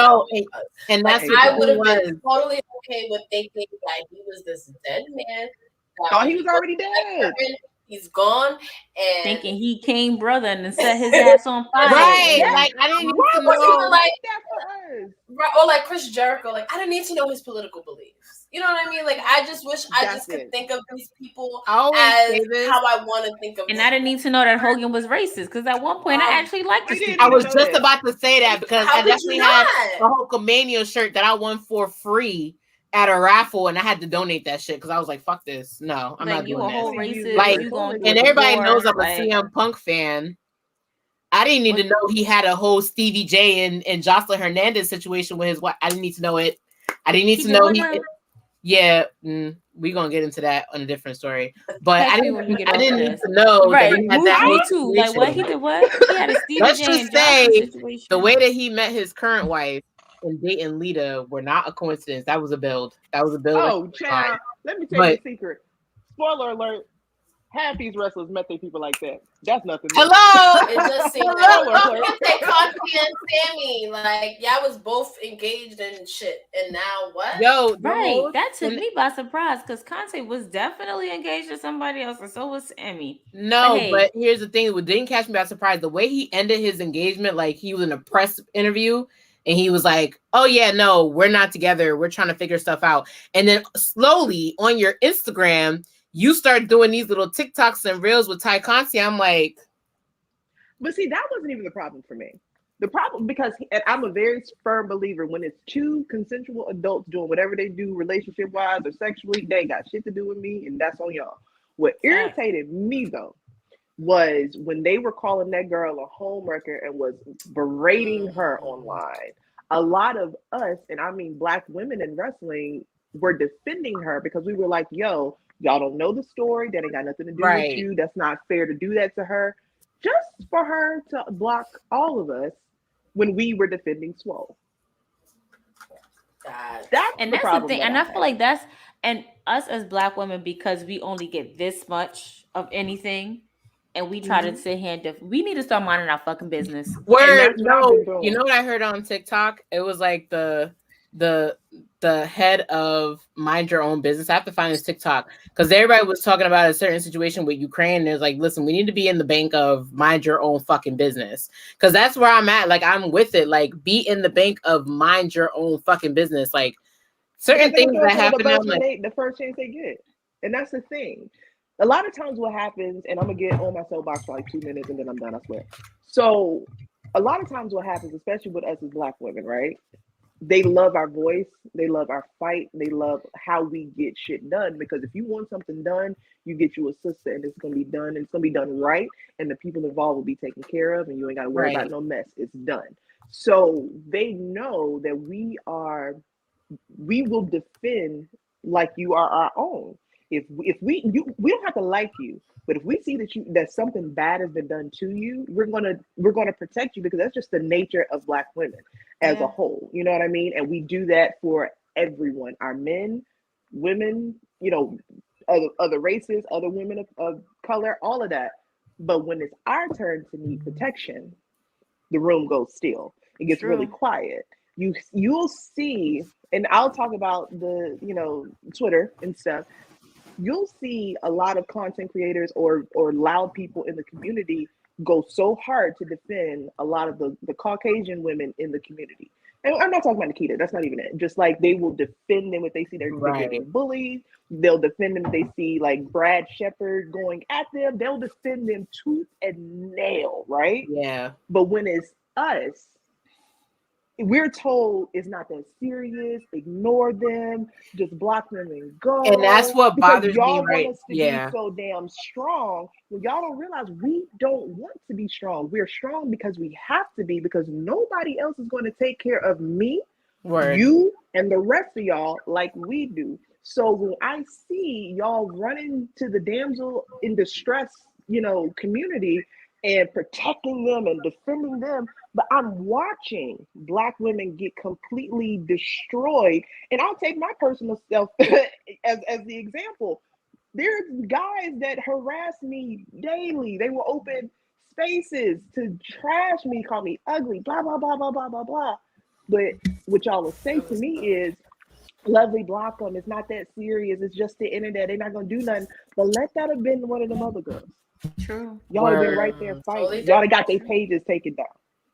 that's like, I would have been totally okay with thinking that he was this dead man. Thought he was already dead. He's gone, and thinking he came brother and set his ass on fire. Right? Yeah. Like I don't need to know. Like right, or like Chris Jericho. Like I didn't need to know his political beliefs. You know what I mean? Like I just wish I just could think of these people as how I want to think of them. And I didn't need to know that Hogan was racist, because at one point I actually liked this. I was just about to say that because I definitely had a Hulkamania shirt that I won for free at a raffle, and I had to donate that shit because I was like, "Fuck this, no, I'm not doing that." Whole racist, like, and everybody knows I'm a CM Punk fan. I didn't need to know he had a whole Stevie J and Jocelyn Hernandez situation with his wife. I didn't need to know it. I didn't need to know he. Yeah, we're gonna get into that on a different story. But I didn't need to know that he had that too. Like what he did, what he had a Stevie Let's J just say the way that he met his current wife and dating Lita were not a coincidence. That was a build. Oh, child. Let me tell you a secret. Spoiler alert. Half these wrestlers met their people like that. That's nothing. Hello. It just seemed like Conti and Sammy, like y'all was both engaged in shit, and now what? Yo, right. That took me by surprise because Conte was definitely engaged to somebody else, and so was Sammy. No, but here's the thing: it didn't catch me by surprise. The way he ended his engagement, like he was in a press interview. And he was like, oh, yeah, no, we're not together. We're trying to figure stuff out. And then slowly on your Instagram, you start doing these little TikToks and reels with Ty Conti. I'm like. But see, that wasn't even the problem for me. The problem, because I'm a very firm believer when it's two consensual adults doing whatever they do relationship-wise or sexually, they ain't got shit to do with me, and that's on y'all. What irritated me, though, was when they were calling that girl a homewrecker and was berating her online. A lot of us, and I mean Black women in wrestling, were defending her because we were like, yo, y'all don't know the story. That ain't got nothing to do with you. That's not fair to do that to her. Just for her to block all of us when we were defending Swole. That's the thing. And I feel like that's, and us as Black women, because we only get this much of anything, and we try to sit here and we need to start minding our fucking business. Word, no, you know what I heard on TikTok? It was like the head of Mind Your Own Business. I have to find this TikTok because everybody was talking about a certain situation with Ukraine. And it's like, listen, we need to be in the bank of mind your own fucking business, because that's where I'm at. Like, I'm with it. Like, be in the bank of mind your own fucking business. Like, certain things that happen. The first chance they get, and that's the thing. A lot of times what happens, and I'm going to get on my soapbox for like 2 minutes and then I'm done, I swear. So a lot of times what happens, especially with us as Black women, right? They love our voice. They love our fight. They love how we get shit done. Because if you want something done, you get you a sister and it's going to be done. And it's going to be done right. And the people involved will be taken care of. And you ain't got to worry about no mess. It's done. So they know that we will defend like you are our own. We don't have to like you, but if we see that something bad has been done to you, we're gonna protect you, because that's just the nature of Black women as a whole. You know what I mean? And we do that for everyone, our men, women, other races, other women of color, all of that. But when it's our turn to need protection, the room goes still. It gets really quiet. You'll see, and I'll talk about the Twitter and stuff. You'll see a lot of content creators or loud people in the community go so hard to defend a lot of the Caucasian women in the community. And I'm not talking about Nikita. That's not even it. Just like they will defend them if they see they're getting bullied. They'll defend them if they see like Brad Shepard going at them. They'll defend them tooth and nail, right? Yeah. But when it's us, we're told it's not that serious. Ignore them. Just block them and go. And that's what bothers y'all me, right? Want us to be so damn strong. Well, y'all don't realize we don't want to be strong. We're strong because we have to be, because nobody else is going to take care of me, you, and the rest of y'all like we do. So when I see y'all running to the damsel in distress, community, and protecting them and defending them, but I'm watching Black women get completely destroyed. And I'll take my personal self as the example. There's guys that harass me daily. They will open spaces to trash me, call me ugly, blah, blah, blah, blah, blah, blah, blah. But what y'all will say to me is, lovely, block them. It's not that serious. It's just the internet. They're not going to do nothing. But let that have been one of them other girls. True. Y'all have been right there fighting. Y'all have got their pages taken down.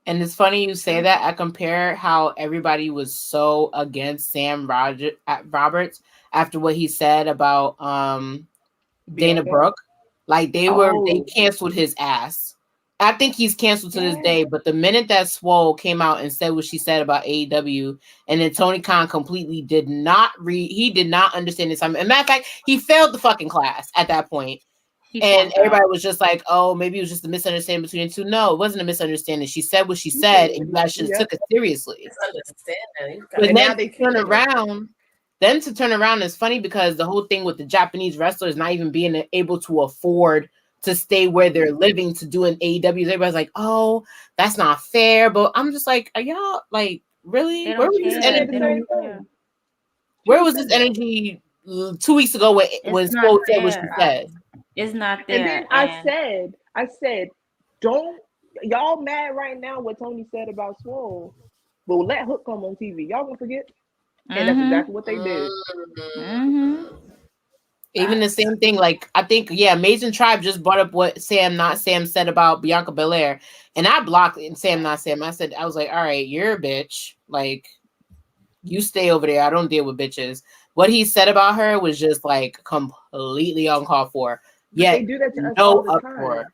And it's funny you say that. I compare how everybody was so against Sam Roberts after what he said about Dana Brooke. Like they canceled his ass. I think he's canceled to this day. But the minute that Swole came out and said what she said about AEW, and then Tony Khan completely did not understand this time. As a matter of fact, he failed the fucking class at that point. And everybody was just like, oh, maybe it was just a misunderstanding between the two. No, it wasn't a misunderstanding. She said what she said, and you guys should have took it seriously. But then they turn around. Then to turn around is funny, because the whole thing with the Japanese wrestlers not even being able to afford to stay where they're living to do an AEW. Everybody's like, oh, that's not fair. But I'm just like, are y'all like really? Where was this energy? Where was this energy 2 weeks ago when Swole said what she said? It's not there. And then I said, don't y'all mad right now what Tony said about Swole, but let Hook come on TV. Y'all gonna forget? And that's exactly what they did. Even the same thing, like I think, Amazing Tribe just brought up what Sam Not Sam said about Bianca Belair, and I blocked Sam Not Sam. I was like, all right, you're a bitch. Like, you stay over there. I don't deal with bitches. What he said about her was just like completely uncalled for. Yeah, they do that to us all the time.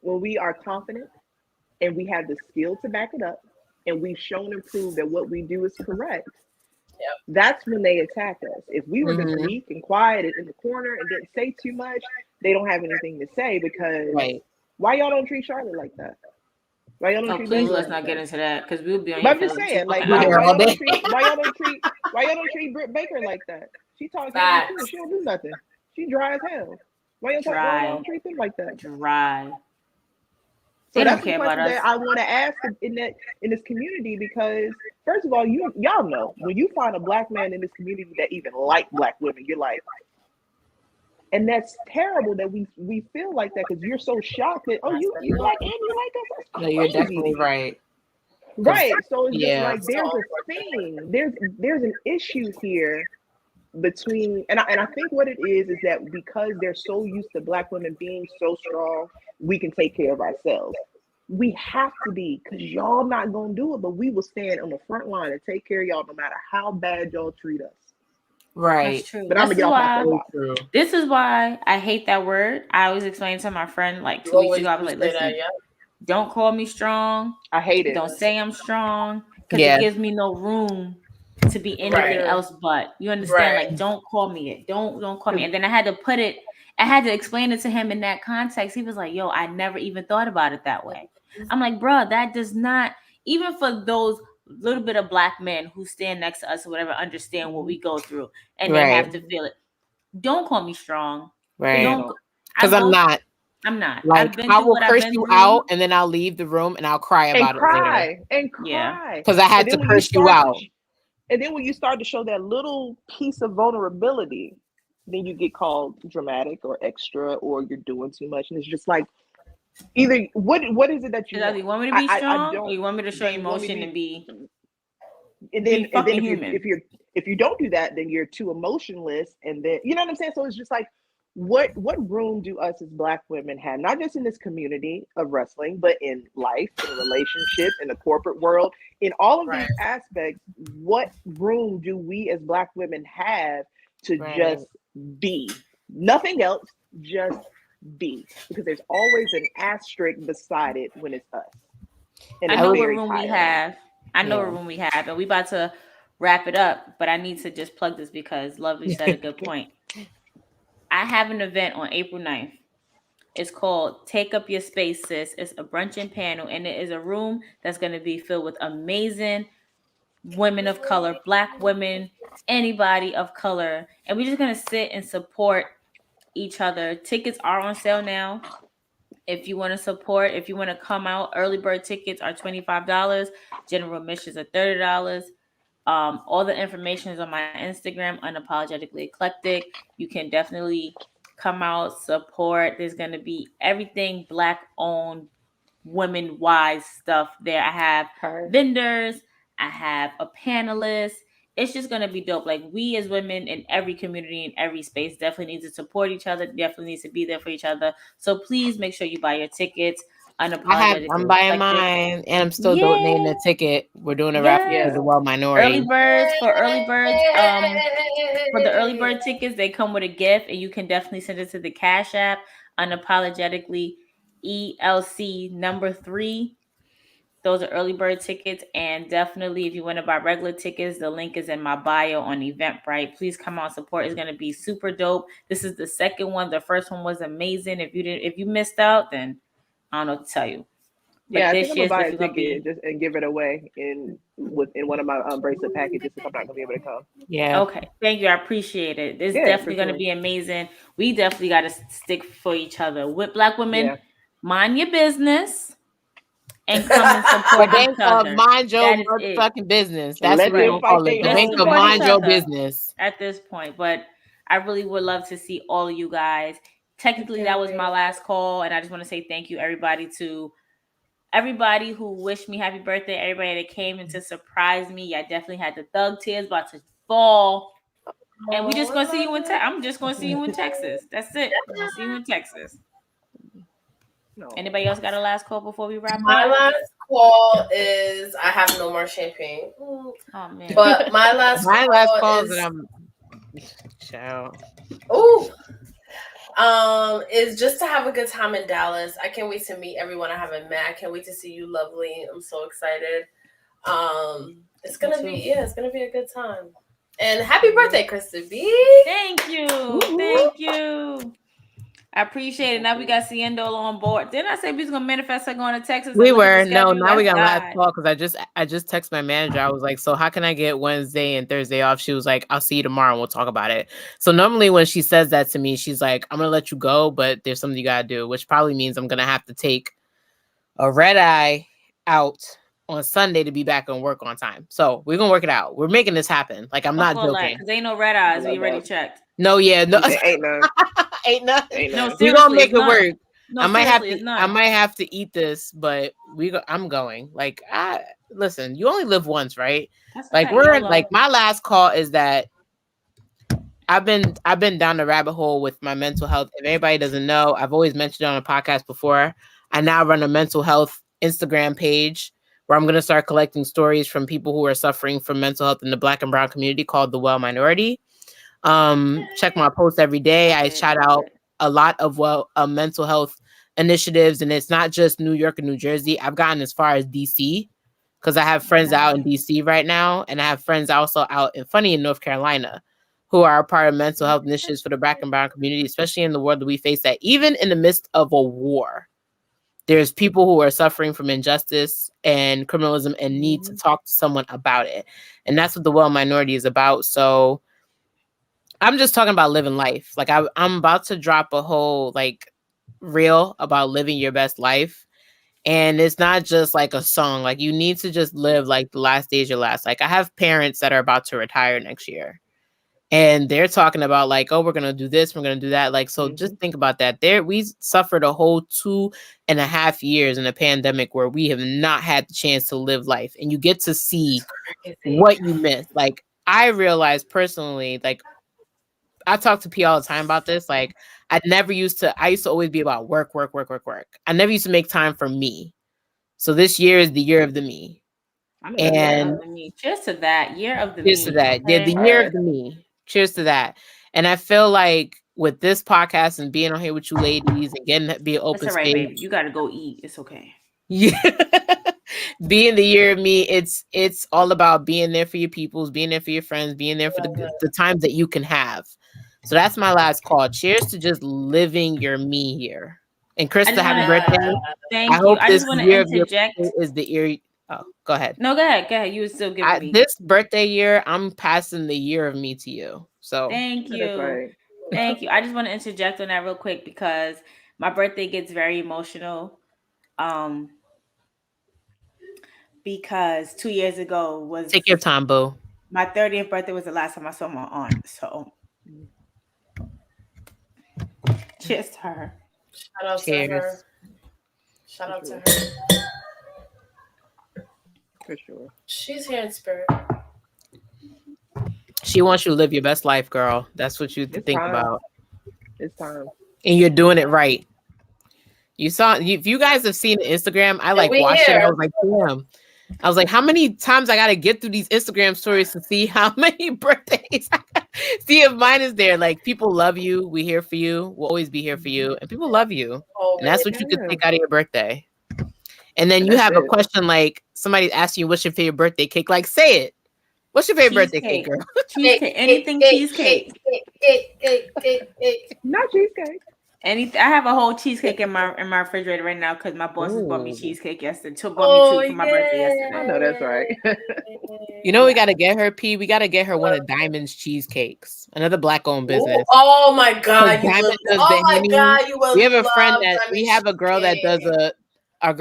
When we are confident and we have the skill to back it up, and we've shown and proved that what we do is correct, that's when they attack us. If we were just weak and quiet in the corner and didn't say too much, they don't have anything to say, because why y'all don't treat Charlotte like that? Why y'all don't treat please let's not get into that, because we'll be on your I'm just saying, like, why y'all don't treat Britt Baker like that? She talks too. She don't do nothing. She dry as hell. Why y'all treat them like that? Dry. So that's the question that I want to ask in this community, because first of all, y'all know when you find a Black man in this community that even like Black women, you're like, and that's terrible that we feel like that, because you're so shocked that you like and you like us. That's crazy. No, you're definitely right. Right. So it's just like there's a thing. There's an issue here between, and I think what it is that because they're so used to Black women being so strong, we can take care of ourselves. We have to be, because y'all not gonna do it, but we will stand on the front line and take care of y'all no matter how bad y'all treat us. Right. That's true. But I'm gonna get off my This is why I hate that word. I always explained to my friend like 2 weeks ago. I was like, listen, don't call me strong. I hate it. Don't say I'm strong, because it gives me no room to be anything else but. You understand? Like, don't call me it. Don't call me. And then I had to explain it to him in that context. He was like, yo, I never even thought about it that way. I'm like, bro, that does not, even for those little bit of black men who stand next to us or whatever, understand what we go through, and they have to feel it. Don't call me strong. Right. Don't, because I'm not. I'm not. Like, I will curse you out, and then I'll leave the room and I'll cry about it later. And cry. Because I had to curse you out. And then when you start to show that little piece of vulnerability, then you get called dramatic or extra, or you're doing too much. And it's just like, either what is it that you want? You want me to be strong, or you want me to show emotion and be? And then if you don't do that, then you're too emotionless, and then you know what I'm saying. So it's just like, what room do us as Black women have, not just in this community of wrestling, but in life, in relationship, in the corporate world, in all of these aspects? What room do we as Black women have to just be? Nothing else, just be. Because there's always an asterisk beside it when it's us. And I know what room we have. I know what room we have, and we about to wrap it up. But I need to just plug this because Lovely said a good point. I have an event on April 9th. It's called Take Up Your Space, Sis. It's a brunch panel, and it is a room that's going to be filled with amazing women of color, Black women, anybody of color. And we're just going to sit and support each other. Tickets are on sale now. If you want to support, if you want to come out, early bird tickets are $25. General admissions are $30. All the information is on my Instagram, Unapologetically Eclectic. You can definitely come out, support. There's going to be everything Black owned, women wise stuff there. I have vendors. I have a panelist. It's just going to be dope. Like, we as women in every community, in every space, definitely need to support each other. Definitely needs to be there for each other. So please make sure you buy your tickets. I'm buying mine, and I'm still donating the ticket. We're doing a raffle for the Well Minority. For early bird tickets, they come with a gift, and you can definitely send it to the Cash App, Unapologetically ELC number 3. Those are early bird tickets, and definitely if you want to buy regular tickets, the link is in my bio on Eventbrite. Please come out, support. It's going to be super dope. This is the second one. The first one was amazing. If you missed out, then I don't know what to tell you. But I think I'm gonna buy a ticket just and give it away in one of my bracelet packages if I'm not gonna be able to come. Yeah. Okay. Thank you. I appreciate it. It's definitely gonna be amazing. We definitely got to stick for each other. With Black women, mind your business and come and support each other. Mind your motherfucking business. That's what we're gonna call it. The bank of mind your business at this point. But I really would love to see all of you guys. Technically, that was my last call, and I just want to say thank you, everybody who wished me happy birthday, everybody that came in to surprise me. I definitely had the thug tears about to fall. And we just gonna see you in I'm just gonna see you in Texas. That's it. I'm gonna see you in Texas. Anybody else got a last call before we wrap up? My last call is I have no more champagne. Oh man. But my last call is ciao. Is just to have a good time in Dallas. I can't wait to meet everyone I haven't met. I can't wait to see you, Lovely. I'm so excited. It's gonna be a good time. And happy birthday, Krista B. Thank you. Woo-hoo. Thank you. I appreciate it. Now we got Ciendo on board. Didn't I say we was gonna manifest her going to Texas? We were. No, now we got last call because I just texted my manager. I was like, so how can I get Wednesday and Thursday off? She was like, I'll see you tomorrow and we'll talk about it. So normally when she says that to me, she's like, I'm gonna let you go, but there's something you gotta do, which probably means I'm gonna have to take a red eye out on Sunday to be back on work on time. So we're gonna work it out. We're making this happen. Like, I'm not joking. Because ain't no red eyes. We already checked. No, yeah, no, ain't none. Ain't nothing. No, we're gonna make it work. No, I might have to eat this, but I'm going. Like, listen, you only live once, right? Like, my last call is that I've been down the rabbit hole with my mental health. If anybody doesn't know, I've always mentioned it on a podcast before. I now run a mental health Instagram page where I'm gonna start collecting stories from people who are suffering from mental health in the Black and brown community called the Well Minority. Check my posts every day. I shout out a lot of mental health initiatives, and it's not just New York and New Jersey. I've gotten as far as DC because I have friends out in DC right now, and I have friends also out in North Carolina who are a part of mental health initiatives for the Black and brown community, especially in the world that we face, that even in the midst of a war, there's people who are suffering from injustice and criminalism and need to talk to someone about it. And that's what the Well Minority is about. So I'm just talking about living life. Like I'm about to drop a whole like reel about living your best life. And it's not just like a song. Like you need to just live like the last days your last. Like I have parents that are about to retire next year. And they're talking about like, oh, we're going to do this, we're going to do that. Like, so just think about that. We suffered a whole 2.5 years in a pandemic where we have not had the chance to live life. And you get to see what you missed. Like I realized personally, like I talk to P all the time about this. Like I used to always be about work. I never used to make time for me. So this year is the year of the me. And cheers to that. Year of the cheers me. to that. Okay? Yeah, the year of the me. Cheers to that. And I feel like with this podcast and being on here with you ladies and getting to be an open it's all right, space, baby. You got to go eat. It's okay. Yeah. Being the year of me, it's all about being there for your peoples, being there for your friends, being there for the times that you can have. So that's my last call. Cheers to just living your me here. And Krista, happy birthday. Thank you. I just want to interject. Is the year. Oh, go ahead. No, go ahead. Go ahead. You were still giving me. This birthday year, I'm passing the year of me to you. So thank you. Thank you. I just want to interject on that real quick because my birthday gets very emotional. Because 2 years ago was take your time, boo. My 30th birthday was the last time I saw my aunt. So cheers to her. Shout out to her. Shout out to her. For sure. She's here in spirit. She wants you to live your best life, girl. That's what you think about. It's time. And you're doing it right. If you guys have seen Instagram, I like watched it. I was like, damn. I was like, how many times I got to get through these Instagram stories to see how many birthdays see if mine is there. Like, people love you. We here for you. We'll always be here for you. And people love you. And that's what you can take out of your birthday. And then you have a question like somebody's asking you, what's your favorite birthday cake? Like, say it. What's your favorite birthday cake, girl? Cheesecake. Anything cheesecake. Not cheesecake. Anything. I have a whole cheesecake in my refrigerator right now because my boss has bought me cheesecake yesterday. Bought me 2 for my birthday yesterday. I know that's right. You know, we got to get her, P. We got to get her one of Diamond's cheesecakes, another black-owned business. Oh my God! We have a friend we have a girl that does a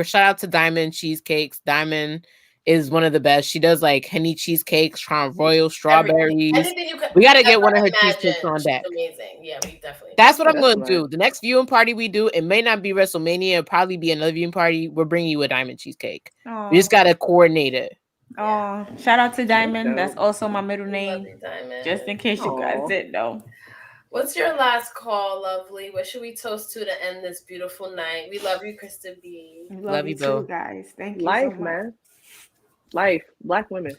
shout out to Diamond Cheesecakes. Diamond is one of the best. She does like honey cheesecakes, royal strawberries. We got to get one of her cheesecakes on deck. Amazing. Yeah, we definitely. That's what I'm going to do. The next viewing party we do, it may not be WrestleMania. It'll probably be another viewing party. We're bringing you a Diamond cheesecake. We just got to coordinate it. Oh, shout out to Diamond. That's also my middle name. Just in case you guys didn't know. What's your last call, lovely? What should we toast to end this beautiful night? We love you, Krista B. Love you too, guys. Thank you. Life, so much. man. Life. Black women.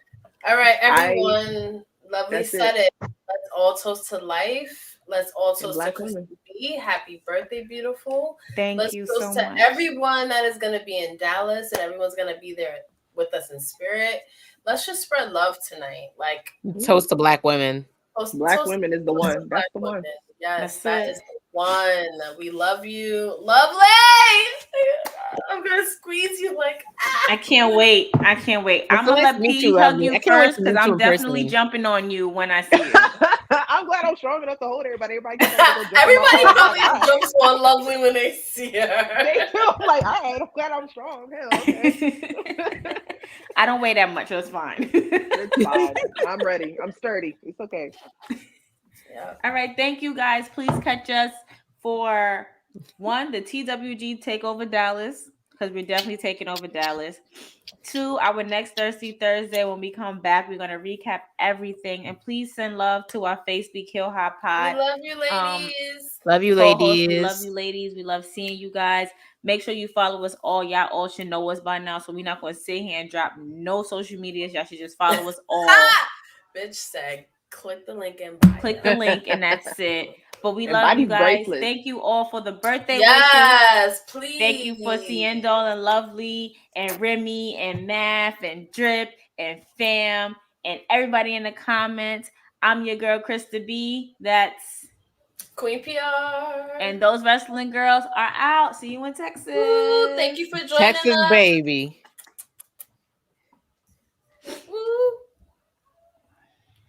All right, everyone. Lovely said it. Let's all toast to life. Let's all toast to Krista B. Happy birthday, beautiful. Thank you so much. Let's toast to everyone that is going to be in Dallas and everyone's going to be there with us in spirit. Let's just spread love tonight. Like, toast to black women. Black women is the one. That's the one. Yes, that is the one. We love you. Lovely. I'm going to squeeze you like, I can't wait. I'm going to let P hug you first because I'm definitely jumping on you when I see you. I'm glad I'm strong enough to hold everybody. Everybody probably jumps on Lovely when they see her. They feel like, all right, I'm glad I'm strong. Hell, okay. I don't weigh that much, so it's fine. It's fine. I'm ready. I'm sturdy. It's okay. Yeah. All right. Thank you, guys. Please catch us for 1, the TWG Takeover Dallas, because we're definitely taking over Dallas. 2, our next Thursday when we come back, we're going to recap everything. And please send love to our Facebook Hill Hop Pod. We love you, ladies. Love you, ladies. We love you, ladies. We love seeing you guys. Make sure you follow us all. Y'all all should know us by now, so we're not going to sit here and drop no social medias. Y'all should just follow us all. Bitch said, click the link and click the link, and that's it. But we love you guys. Thank you all for the birthday wishes. Yes, please. Thank you for Ciendol and Lovely and Remy and Math and Drip and Fam and everybody in the comments. I'm your girl, Krista B. That's Queen PR. And those wrestling girls are out. See you in Texas. Ooh, thank you for joining Texas, us. baby.